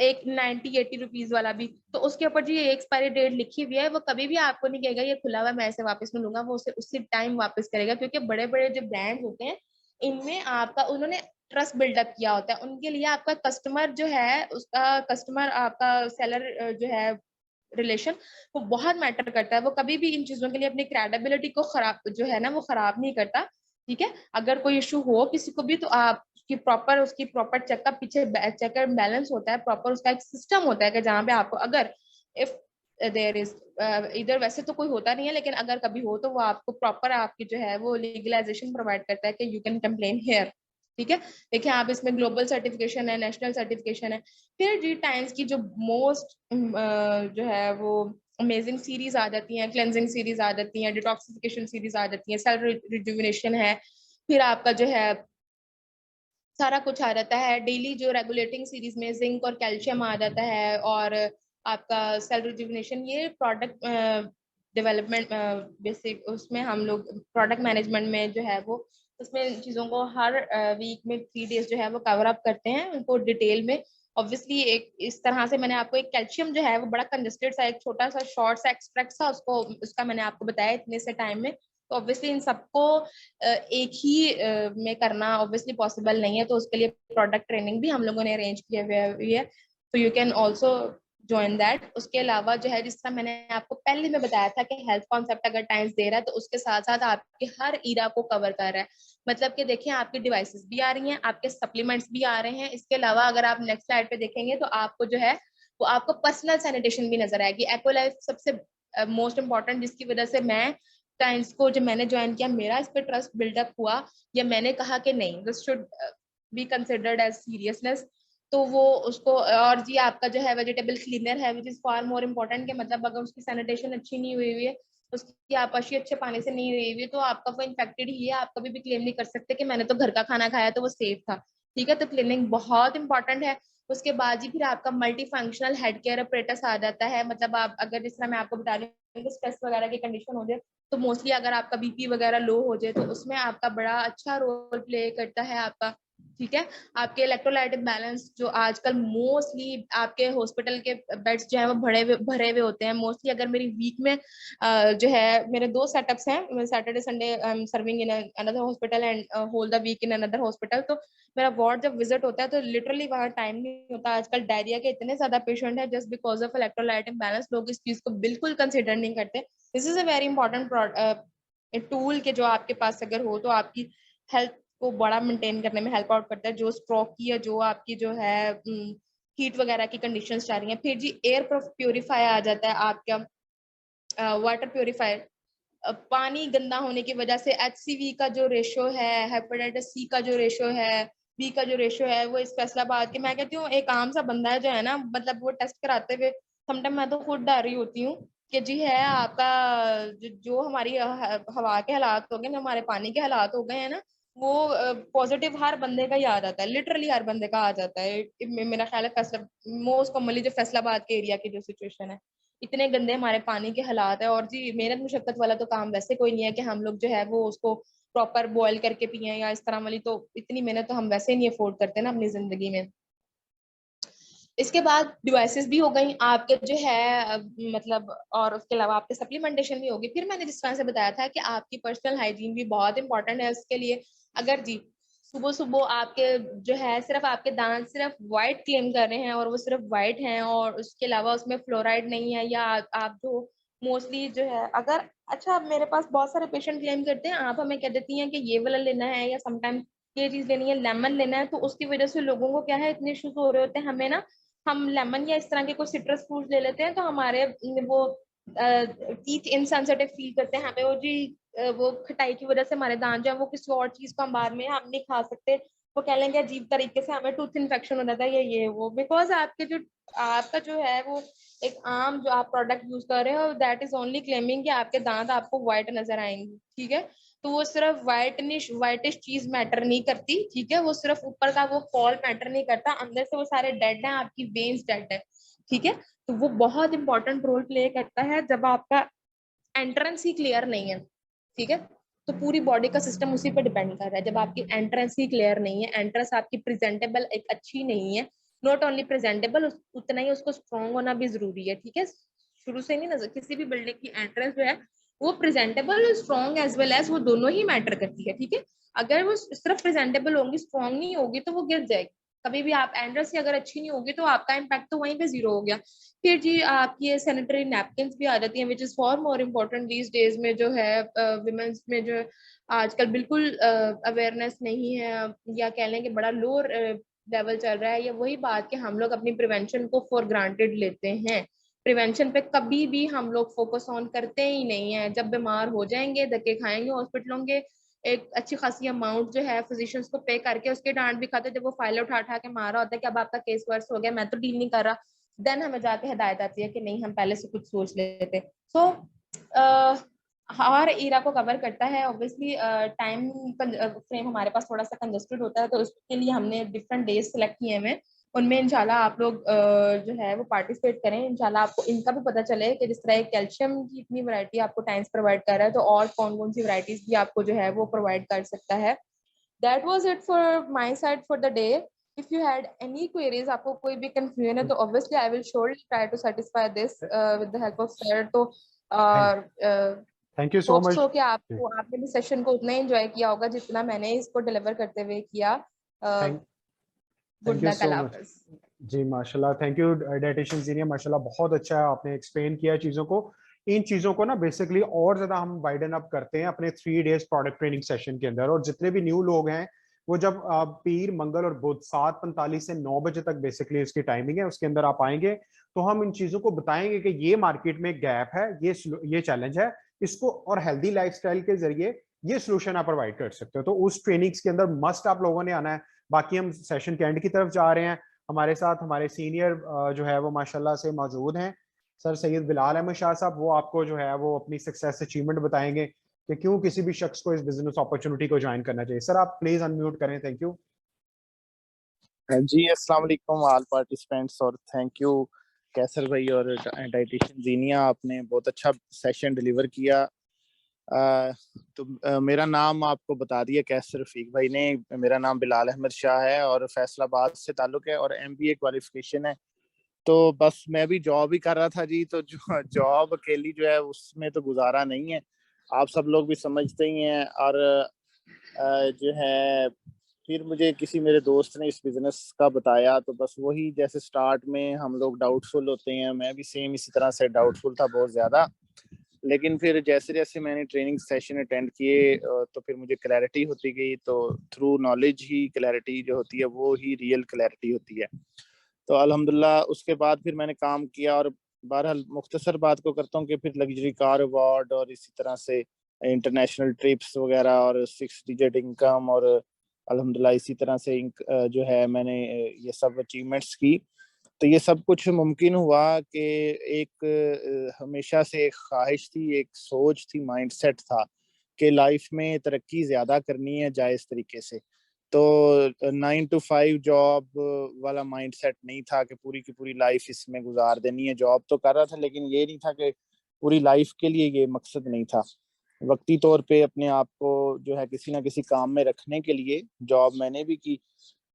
एक 90-80 रुपीज वाला भी, तो उसके ऊपर जी ये एक्सपायरी डेट लिखी हुई है, वो कभी भी आपको नहीं कहेगा ये खुला हुआ है मैं ऐसे वापस नहीं लूंगा, वो उसे उसी टाइम वापस करेगा। क्योंकि बड़े बड़े जो ब्रांड होते हैं, इनमें आपका उन्होंने ट्रस्ट बिल्डअप किया होता है, उनके लिए आपका कस्टमर जो है, उसका कस्टमर आपका सेलर जो है रिलेशन, वो बहुत मैटर करता है। वो कभी भी इन चीजों के लिए अपनी क्रेडिबिलिटी को खराब जो है ना वो खराब नहीं करता, ठीक है। अगर कोई इशू हो किसी को भी, तो आप उसकी प्रॉपर चेकअप, पीछे चेक एंड बैलेंस होता है, प्रॉपर उसका एक सिस्टम होता है कि जहाँ पे आपको अगर इफ देयर इज इधर, वैसे तो कोई होता नहीं है, लेकिन अगर कभी हो तो वो आपको प्रॉपर आपकी जो है वो लीगलाइजेशन प्रोवाइड करता है कि यू कैन कंप्लेन हियर, ठीक है। देखिए आप इसमें ग्लोबल सर्टिफिकेशन है, नेशनल सर्टिफिकेशन है। फिर जी टाइम्स की जो मोस्ट जो है वो अमेजिंग सीरीज आ जाती हैं, क्लेंजिंग सीरीज आ जाती हैं, डिटॉक्सिफिकेशन सीरीज आ जाती है, सेल्फ रिजुविनेशन है। फिर आपका जो है सारा कुछ आ जाता है। डेली जो रेगुलेटिंग सीरीज में जिंक और कैल्शियम आ जाता है, और आपका सेल रिजुविनेशन, ये प्रोडक्ट डेवलपमेंट बेसिक उसमें हम लोग प्रोडक्ट मैनेजमेंट में जो है वो उसमें चीज़ों को हर वीक में 3 डेज जो है वो कवर अप करते हैं उनको डिटेल में। ऑब्वियसली एक इस तरह से मैंने आपको एक कैल्शियम जो है वो बड़ा कंजेस्टेड सा एक छोटा सा शॉर्ट सा एक्सट्रैक्ट सा उसको उसका मैंने आपको बताया इतने से टाइम में। तो ऑब्वियसली इन सबको एक ही में करना ऑब्वियसली पॉसिबल नहीं है, तो उसके लिए प्रोडक्ट ट्रेनिंग भी हम लोगों ने अरेंज किया हुई है। तो you can also join that. उसके अलावा जो है, जिस तरह मैंने आपको पहले में बताया था कि हेल्थ कॉन्सेप्ट अगर टाइम्स दे रहा है तो उसके साथ साथ आपके हर ईरा को कवर कर रहा है। मतलब कि देखिए, आपकी डिवाइसेस भी आ रही हैं, आपके सप्लीमेंट्स भी आ रहे हैं। इसके अलावा अगर आप नेक्स्ट स्लाइड पे देखेंगे तो आपको जो है वो आपको पर्सनल सैनिटेशन भी नजर आएगी। एक्वालाइफ सबसे मोस्ट इंपॉर्टेंट, जिसकी वजह से मैं टाइम्स को जब मैंने ज्वाइन किया, मेरा इस पे ट्रस्ट बिल्डअप हुआ, या मैंने कहा कि नहीं, this should be considered as seriousness. तो वो उसको, और जी आपका जो है वेजिटेबल क्लीनर है, which is far more important, के मतलब अगर उसकी सैनिटेशन अच्छी नहीं हुई हुई है, उसकी आपाशी अच्छे पानी से नहीं रही हुई है, तो आपका वो इन्फेक्टेड ही है। आप कभी भी क्लेम नहीं कर सकते कि मैंने तो घर का खाना खाया तो वो सेफ था। ठीक है, तो क्लीनिंग बहुत इंपॉर्टेंट है। उसके बाद ही फिर आपका multi functional head care apparatus आ जाता है। मतलब आप अगर, जिस तरह मैं आपको बता रही हूँ, स्ट्रेस वगैरह की कंडीशन हो जाए, तो मोस्टली अगर आपका बीपी वगैरह लो हो जाए तो उसमें आपका बड़ा अच्छा रोल प्ले करता है आपका। ठीक है, आपके इलेक्ट्रोलाइट बैलेंस जो आजकल मोस्टली आपके हॉस्पिटल के बेड्स जो है वो भरे हुए होते हैं। मोस्टली अगर मेरी वीक में जो है, मेरे 2 सेटअप्स हैं, Saturday Sunday I am serving in another hospital and whole the week in another hospital. तो मेरा वार्ड जब विजिट होता है तो लिटरली वहाँ टाइम नहीं होता। आजकल डायरिया के इतने ज्यादा पेशेंट है just because of electrolyte imbalance. लोग इस चीज को बिल्कुल कंसिडर नहीं करते। This is a very important tool के जो आपके पास अगर हो तो आपकी हेल्थ को बड़ा मेंटेन करने में हेल्प आउट करता है। जो स्ट्रोक की, या जो आपकी जो है हीट वगैरह की कंडीशंस जा रही हैं। फिर जी एयर प्योरीफायर आ जाता है आपका, वाटर प्योरीफायर। पानी गंदा होने की वजह से HCV का जो रेशो है, हेपेटाइटिस C का जो रेशो है, B का जो रेशो है, वो इस फैसलाबाद के, मैं कहती हूँ एक आम सा बंदा है जो है ना, मतलब वो टेस्ट कराते हुए समटाइम मैं तो खुद डर रही होती हूँ कि जी है आपका जो हमारी हवा के हालात हो गए, हमारे पानी के हालात हो गए हैं ना, वो पॉजिटिव हर बंदे का ही आ जाता है। लिटरली हर बंदे का आ जाता है। मेरा ख्याल है फैसला मोस्ट कॉमनली जो फैसलाबाद के एरिया की जो सिचुएशन है, इतने गंदे हमारे पानी के हालात है। और जी मेहनत मुशक्कत वाला तो काम वैसे कोई नहीं है कि हम लोग जो है वो उसको प्रॉपर बॉयल करके पिए या इस तरह वाली, तो इतनी मेहनत तो हम वैसे नहीं अफोर्ड करते ना अपनी जिंदगी में। इसके बाद डिवाइसेस भी हो गई आपके जो है मतलब, और उसके अलावा आपके सप्लीमेंटेशन भी होगी। फिर मैंने जिस तरह से बताया था कि आपकी पर्सनल हाइजीन भी बहुत इंपॉर्टेंट है उसके लिए। अगर जी सुबह सुबह आपके जो है सिर्फ आपके दांत सिर्फ वाइट क्लेम कर रहे हैं और वो सिर्फ वाइट हैं, और उसके अलावा उसमें फ्लोराइड नहीं है, या आप जो मोस्टली जो है, अगर अच्छा मेरे पास बहुत सारे पेशेंट क्लेम करते हैं, आप हमें कह देती हैं कि ये वाला लेना है या समटाइम ये चीज लेनी है, लेमन लेना है, तो उसकी वजह से लोगों को क्या है, इतने इश्यूज हो रहे होते हैं। हमें ना, हम लेमन या इस तरह के कोई सिट्रस फ्रूट ले लेते हैं तो हमारे वो टीथ इनसेंसिटिव फील करते हैं हमें, वो जी वो खटाई की वजह से हमारे दांत जो है वो किसी और चीज को हम बाद में हम नहीं खा सकते। वो कह लेंगे अजीब तरीके से हमें टूथ इन्फेक्शन हो जाता है, ये वो बिकॉज आपके जो आपका जो है वो एक आम जो आप प्रोडक्ट यूज कर रहे हो, दैट इज ओनली क्लेमिंग कि आपके दांत आपको व्हाइट नजर आएंगे। ठीक है, तो वो सिर्फ व्हाइटिश चीज मैटर नहीं करती। ठीक है, वो सिर्फ ऊपर का वो फॉल मैटर नहीं करता, अंदर से वो सारे डेड है, आपकी वेन्स डेड है। ठीक है, तो वो बहुत इंपॉर्टेंट रोल प्ले करता है जब आपका एंट्रेंस ही क्लियर नहीं है। ठीक है, तो पूरी बॉडी का सिस्टम उसी पर डिपेंड कर रहा है। जब आपकी एंट्रेंस ही क्लियर नहीं है, एंट्रेंस आपकी प्रेजेंटेबल एक अच्छी नहीं है, नॉट ओनली प्रेजेंटेबल, उतना ही उसको स्ट्रॉन्ग होना भी जरूरी है। ठीक है, शुरू से नहीं नजर, किसी भी बिल्डिंग की एंट्रेंस जो है वो presentable strong as well as, वो दोनों ही मैटर करती है। ठीक है, अगर वो सिर्फ प्रेजेंटेबल होंगी, स्ट्रॉन्ग नहीं होगी, तो वो गिर जाएगी। कभी भी आप एंट्रेंस ही अगर अच्छी नहीं होगी तो आपका इम्पैक्ट तो वहीं पे जीरो हो गया। फिर जी आपकी ये सैनिटरी नैपकिन भी आ जाती हैं, which is for more important these days में, जो है विमेंस में जो आजकल बिल्कुल अवेयरनेस नहीं है, या कह लें कि बड़ा लो लेवल चल रहा है। ये वही बात कि हम लोग अपनी प्रिवेंशन को फॉर ग्रांटेड लेते हैं। प्रिवेंशन पे कभी भी हम लोग फोकस ऑन करते ही नहीं है। जब बीमार हो जाएंगे, धक्के खाएंगे हॉस्पिटलों के, एक अच्छी खासी अमाउंट जो है फिजिशियंस को पे करके उसके डांट भी खाते, जब वो फाइल उठा उठा के मारा होता है कि अब आपका केस वर्स हो गया, मैं तो डील नहीं कर रहा, देन हमें जाके हिदायत आती है कि नहीं, हम पहले से कुछ सोच लेते। सो हर एरा को कवर करता है। ऑब्वियसली टाइम फ्रेम हमारे पास थोड़ा सा कंजस्टेड होता है, तो उसके लिए हमने डिफरेंट डेज सेलेक्ट किए हैं। उनमें इंशाल्लाह आप लोग जो है वो पार्टिसिपेट करें। इंशाल्लाह आपको इनका भी पता चले कि जिस तरह कैल्शियम की इतनी वैरायटी आपको टाइम्स प्रोवाइड कर रहा है, तो और कौन कौन सी वैरायटीज भी आपको जो है वो प्रोवाइड कर सकता है। That was it for my side for the day. If you had any queries, आपको कोई भी कंफ्यूजन है, तो obviously I will surely try to satisfy this with the help of sir. तो thank you so hopes much. हो कि आपको, आपने भी सेशन को उतना एंजॉय किया होगा जितना मैंने इसको डिलीवर करते हुए किया। Thank good you luck, so Allah much. हाफिज। जी माशाल्लाह, थैंक यू डाइटिशियन जीनिया, माशाल्लाह बहुत अच्छा है, आपने एक्सप्लेन किया चीज़ों को। इन चीज़ों को ना बेसिकली और ज़्यादा हम वाइडन अप करते हैं अपने 3 डेज प्रोडक्ट ट्रेनिंग सेशन के अंदर। और जितने भी न्यू लोग हैं वो जब पीर, मंगल और बुध 7:45 से 9 बजे तक बेसिकली इसकी टाइमिंग है, उसके अंदर आप आएंगे तो हम इन चीज़ों को बताएंगे कि ये मार्केट में गैप है, ये चैलेंज है, इसको और हेल्दी लाइफस्टाइल के जरिए ये सोल्यूशन आप प्रोवाइड कर सकते हो। तो उस ट्रेनिंग्स के अंदर मस्ट आप लोगों ने आना है। बाकी हम सेशन के एंड की तरफ जा रहे हैं। हमारे साथ हमारे सीनियर जो है वो माशाल्लाह से मौजूद हैं, सर सैयद बिलाल अहमद शाह साहब। वो आपको जो है वो अपनी सक्सेस अचीवमेंट बताएंगे कि क्यों किसी भी शख्स को इस बिजनेस अपॉर्चुनिटी को ज्वाइन करना चाहिए। सर आप प्लीज अनम्यूट करें, थैंक यू। जी अस्सलाम वालेकुम ऑल पार्टिसिपेंट्स, और थैंक यू कैसर भाई और डाइटिशियन जीनिया, आपने बहुत अच्छा सेशन डिलीवर किया। मेरा नाम आपको बता दिया कैसर रफीक भाई ने। मेरा नाम बिलाल अहमद शाह है और फैसलाबाद से ताल्लुक है और एमबीए क्वालिफिकेशन है। तो बस मैं भी जॉब ही कर रहा था जी। तो जो जॉब अकेली जो है उसमें तो गुजारा नहीं है, आप सब लोग भी समझते ही हैं। और जो है फिर मुझे किसी मेरे दोस्त ने इस बिजनेस का बताया, तो बस वही, जैसे स्टार्ट में हम लोग डाउटफुल होते हैं, मैं भी सेम इसी तरह से डाउटफुल था बहुत ज़्यादा। लेकिन फिर जैसे जैसे मैंने ट्रेनिंग सेशन अटेंड किए तो फिर मुझे क्लैरिटी होती गई। तो थ्रू नॉलेज ही क्लैरिटी जो होती है वो ही रियल क्लैरिटी होती है। तो अल्हम्दुलिल्लाह उसके बाद फिर मैंने काम किया। और बहरहाल मुख्तसर बात को करता हूँ कि फिर लग्जरी कार अवार्ड और इसी तरह से इंटरनेशनल ट्रिप्स वगैरह और 6 डिजिट इनकम, और अल्हम्दुलिल्लाह इसी तरह से जो है मैंने ये सब अचीवमेंट्स की। तो ये सब कुछ मुमकिन हुआ कि एक हमेशा से एक ख्वाहिश थी, एक सोच थी, माइंडसेट था कि लाइफ में तरक्की ज़्यादा करनी है जायज़ तरीके से। तो 9 to 5 जॉब वाला माइंडसेट नहीं था कि पूरी की पूरी लाइफ इसमें गुजार देनी है। जॉब तो कर रहा था लेकिन ये नहीं था कि पूरी लाइफ के लिए, ये मकसद नहीं था। वक्ती तौर पे अपने आप को जो है किसी ना किसी काम में रखने के लिए जॉब मैंने भी की,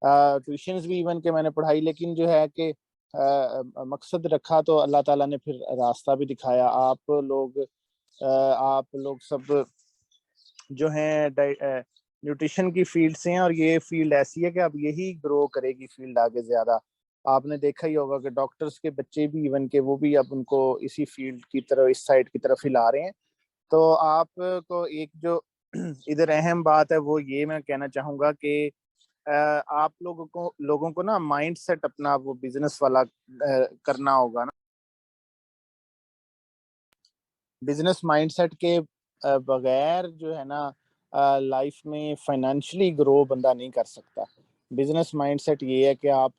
ट्यूशंस भी इवन के मैंने पढ़ाई। लेकिन जो है कि मकसद रखा तो अल्लाह ताला ने फिर रास्ता भी दिखाया। आप लोग सब जो हैं न्यूट्रिशन की फील्ड से हैं, और ये फील्ड ऐसी है कि अब यही ग्रो करेगी फील्ड आगे ज़्यादा। आपने देखा ही होगा कि डॉक्टर्स के बच्चे भी इवन के वो भी अब उनको इसी फील्ड की तरफ, इस साइड की तरफ ही ला रहे हैं। तो आपको एक जो इधर अहम बात है वो ये मैं कहना चाहूँगा कि आप लोगों को ना माइंड सेट अपना वो बिजनेस वाला करना होगा ना। बिजनेस माइंडसेट के बगैर जो है ना लाइफ में फाइनेंशियली ग्रो बंदा नहीं कर सकता। बिजनेस माइंडसेट ये है कि आप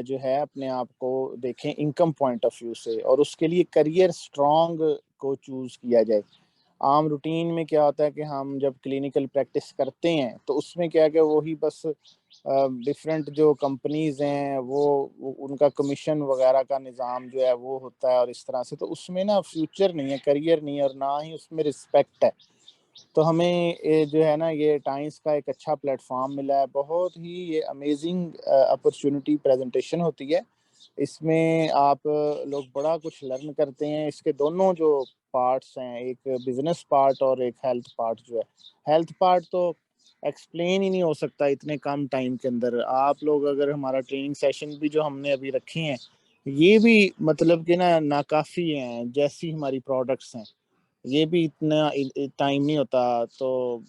जो है अपने आप को देखें इनकम पॉइंट ऑफ व्यू से, और उसके लिए करियर स्ट्रांग को चूज किया जाए। आम रूटीन में क्या होता है कि हम जब क्लिनिकल प्रैक्टिस करते हैं तो उसमें क्या है कि वही बस डिफरेंट जो कंपनीज हैं वो उनका कमीशन वगैरह का निज़ाम जो है वो होता है, और इस तरह से तो उसमें ना फ्यूचर नहीं है, करियर नहीं है, और ना ही उसमें रिस्पेक्ट है। तो हमें जो है ना ये टाइम्स का एक अच्छा प्लेटफॉर्म मिला है, बहुत ही ये अमेजिंग अपॉर्चुनिटी प्रेजेंटेशन होती है। इसमें आप लोग बड़ा कुछ लर्न करते हैं। इसके दोनों जो पार्ट्स हैं, एक बिजनेस पार्ट और एक हेल्थ पार्ट जो है, हेल्थ पार्ट तो एक्सप्लेन ही नहीं हो सकता इतने कम टाइम के अंदर। आप लोग अगर हमारा ट्रेनिंग सेशन भी जो हमने अभी रखे हैं ये भी मतलब कि ना नाकाफ़ी हैं, जैसी हमारी प्रोडक्ट्स हैं ये भी इतना टाइम नहीं होता। तो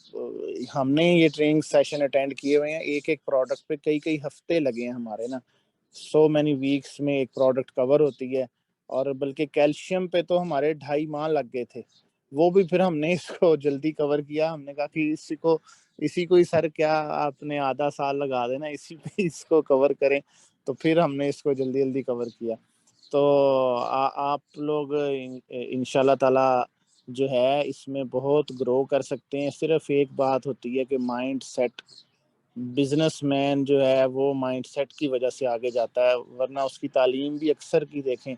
हमने ये ट्रेनिंग सेशन अटेंड किए हुए हैं, एक एक प्रोडक्ट पे कई कई हफ्ते लगे हैं हमारे ना। सो मैनी वीक्स में एक प्रोडक्ट कवर होती है। और बल्कि कैल्शियम पे तो हमारे 2.5 माह लग गए थे। वो भी फिर हमने इसको जल्दी कवर किया। हमने कहा कि इसी को ही सर क्या आपने आधा साल लगा देना इसी पे इसको कवर करें। तो फिर हमने इसको जल्दी जल्दी कवर किया। तो आप लोग इंशाल्लाह ताला जो है इसमें बहुत ग्रो कर सकते हैं। सिर्फ एक बात होती है कि माइंड सेट, बिजनेसमैन जो है वो माइंडसेट की वजह से आगे जाता है, वरना उसकी तालीम भी अक्सर की देखें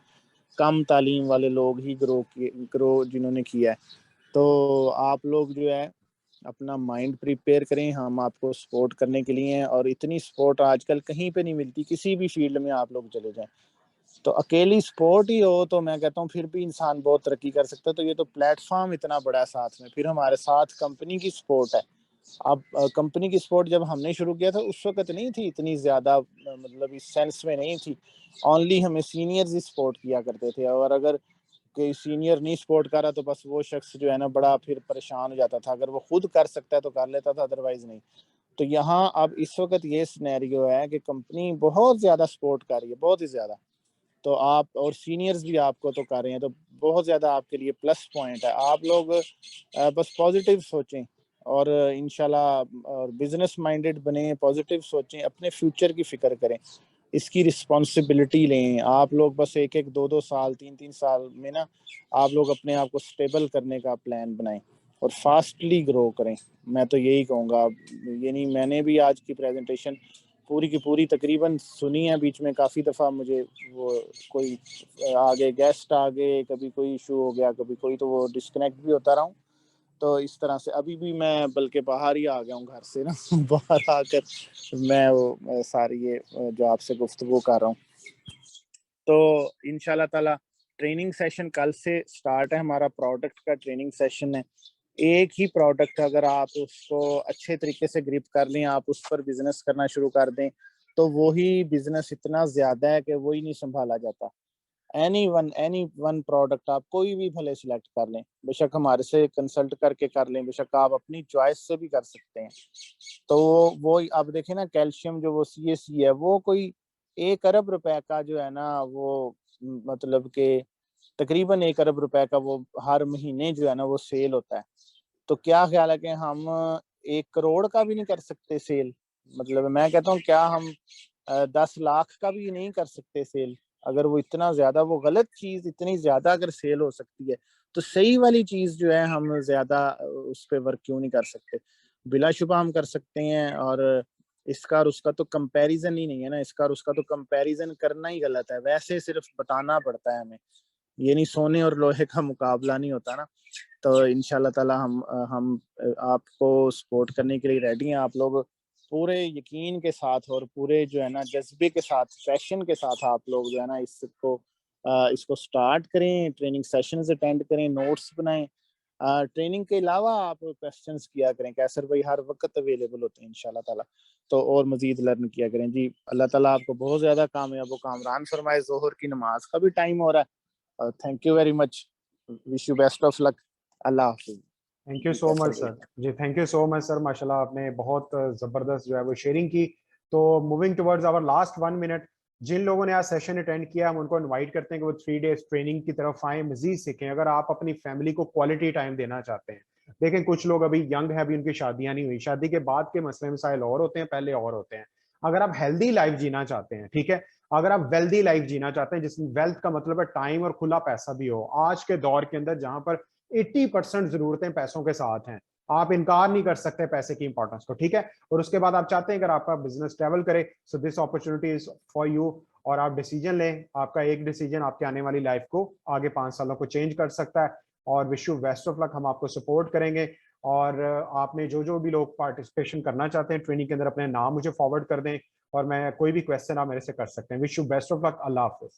कम तालीम वाले लोग ही ग्रो जिन्होंने किया है। तो आप लोग जो है अपना माइंड प्रिपेयर करें, हम आपको सपोर्ट करने के लिए हैं। और इतनी सपोर्ट आजकल कहीं पे नहीं मिलती, किसी भी फील्ड में आप लोग चले जाएं। तो अकेली सपोर्ट ही हो तो मैं कहता हूँ फिर भी इंसान बहुत तरक्की कर सकता है। तो ये तो प्लेटफॉर्म इतना बड़ा है, साथ में फिर हमारे साथ कंपनी की सपोर्ट है। अब कंपनी की स्पोर्ट जब हमने शुरू किया था उस वक्त नहीं थी इतनी ज़्यादा, मतलब इस सेंस में नहीं थी। ओनली हमें सीनियर्स ही सपोर्ट किया करते थे, और अगर कोई सीनियर नहीं सपोर्ट कर रहा तो बस वो शख्स जो है ना बड़ा फिर परेशान हो जाता था। अगर वो खुद कर सकता है तो कर लेता था, अदरवाइज नहीं। तो यहाँ अब इस वक्त ये सिनेरियो है कि कंपनी बहुत ज़्यादा सपोर्ट कर रही है, बहुत ही ज़्यादा। तो आप और सीनियर्स भी आपको तो कर रहे हैं, तो बहुत ज़्यादा आपके लिए प्लस पॉइंट है। आप लोग बस पॉजिटिव सोचें, और इंशाल्लाह और बिजनेस माइंडेड बने, पॉजिटिव सोचें, अपने फ्यूचर की फिक्र करें, इसकी रिस्पॉन्सिबिलिटी लें। आप लोग बस 1-1, 2-2 साल, 3-3 साल में ना आप लोग अपने आप को स्टेबल करने का प्लान बनाएं और फास्टली ग्रो करें। मैं तो यही कहूँगा। ये नहीं, मैंने भी आज की प्रेजेंटेशन पूरी की पूरी तकरीबन सुनी है। बीच में काफ़ी दफ़ा मुझे वो कोई आगे गेस्ट आ गए, कभी कोई इशू हो गया, कभी कोई, तो वो डिस्कनेक्ट भी होता रहा हूँ। तो इस तरह से अभी भी मैं बल्कि बाहर ही आ गया हूँ घर से ना बाहर आकर मैं वो सारी ये जो आपसे गुफ्तगू कर रहा हूँ। तो इंशाल्लाह ताला ट्रेनिंग सेशन कल से स्टार्ट है, हमारा प्रोडक्ट का ट्रेनिंग सेशन है। एक ही प्रोडक्ट अगर आप उसको अच्छे तरीके से ग्रिप कर लें, आप उस पर बिजनेस करना शुरू कर दें, तो वो ही बिजनेस इतना ज्यादा है कि वो ही नहीं संभाला जाता। एनी वन प्रोडक्ट आप कोई भी भले सिलेक्ट कर लें, बेशक हमारे से कंसल्ट करके कर लें, बेशक आप अपनी चॉइस से भी कर सकते हैं। तो वो आप देखें ना, कैल्शियम जो वो CAC है, वो कोई 1 अरब रुपए का जो है ना, वो मतलब के तकरीबन 1 अरब रुपए का वो हर महीने जो है ना वो सेल होता है। तो क्या ख्याल है कि हम 1 करोड़ का भी नहीं कर सकते सेल? मतलब मैं कहता हूँ, क्या हम 10 लाख का भी नहीं कर सकते सेल? अगर वो इतना ज्यादा, वो गलत चीज इतनी ज्यादा अगर सेल हो सकती है, तो सही वाली चीज जो है हम ज्यादा उस पर वर्क क्यों नहीं कर सकते? बिलाशुबा हम कर सकते हैं। और इसका और उसका तो कंपैरिजन ही नहीं है ना, इसका और उसका तो कंपैरिजन करना ही गलत है। वैसे सिर्फ बताना पड़ता है हमें, ये नहीं सोने और लोहे का मुकाबला नहीं होता ना। तो इंशाल्लाह ताला हम आपको सपोर्ट करने के लिए रेडी हैं। आप लोग पूरे यकीन के साथ और पूरे जो है ना जज्बे के साथ, पैशन के साथ आप लोग जो है ना इसको स्टार्ट करें, ट्रेनिंग सेशंस अटेंड करें, नोट्स बनाएं। ट्रेनिंग के अलावा आप क्वेश्चंस किया करें, कैसर भाई हर वक्त अवेलेबल होते हैं इंशाल्लाह ताला। तो और मजीद लर्न किया करें जी। अल्लाह ताला आपको बहुत ज़्यादा कामयाब व कामरान फरमाए। जोहर की नमाज का भी टाइम हो रहा है। Thank you very much, wish you best of luck. Allah हाफिज़। Thank you so much sir ji, thank you so much sir, माशाल्लाह आपने बहुत ज़बरदस्त जो है वो शेयरिंग की। तो moving towards our last 1 minute, जिन लोगों ने आज सेशन अटेंड किया हम उनको इनवाइट करते हैं कि वो 3 डेज ट्रेनिंग की तरफ आए, मजीद सीखें। अगर आप अपनी फैमिली को क्वालिटी टाइम देना चाहते हैं, देखें कुछ लोग अभी यंग है, अभी उनकी शादियां नहीं हुई, शादी के बाद के मसले मसाइल और होते हैं, पहले और होते हैं। अगर आप हेल्दी लाइफ जीना चाहते हैं, ठीक है, अगर आप वेल्दी लाइफ जीना चाहते हैं, जिसमें वेल्थ का मतलब है टाइम और खुला पैसा भी हो, आज के दौर के अंदर जहां पर 80% जरूरतें पैसों के साथ हैं, आप इनकार नहीं कर सकते पैसे की इंपॉर्टेंस को, ठीक है। और उसके बाद आप चाहते हैं अगर आपका बिजनेस ट्रेवल करे, so this opportunity is for you. और आप डिसीजन लें, आपका एक डिसीजन आपके आने वाली लाइफ को आगे 5 सालों को चेंज कर सकता है। और wish you best of luck, हम आपको सपोर्ट करेंगे। और आपने जो भी लोग पार्टिसिपेशन करना चाहते हैं ट्रेनिंग के अंदर, अपने नाम मुझे फॉरवर्ड कर दें, और मैं कोई भी क्वेश्चन आप मेरे से कर सकते हैं। Wish you best of luck. Allah Hafiz.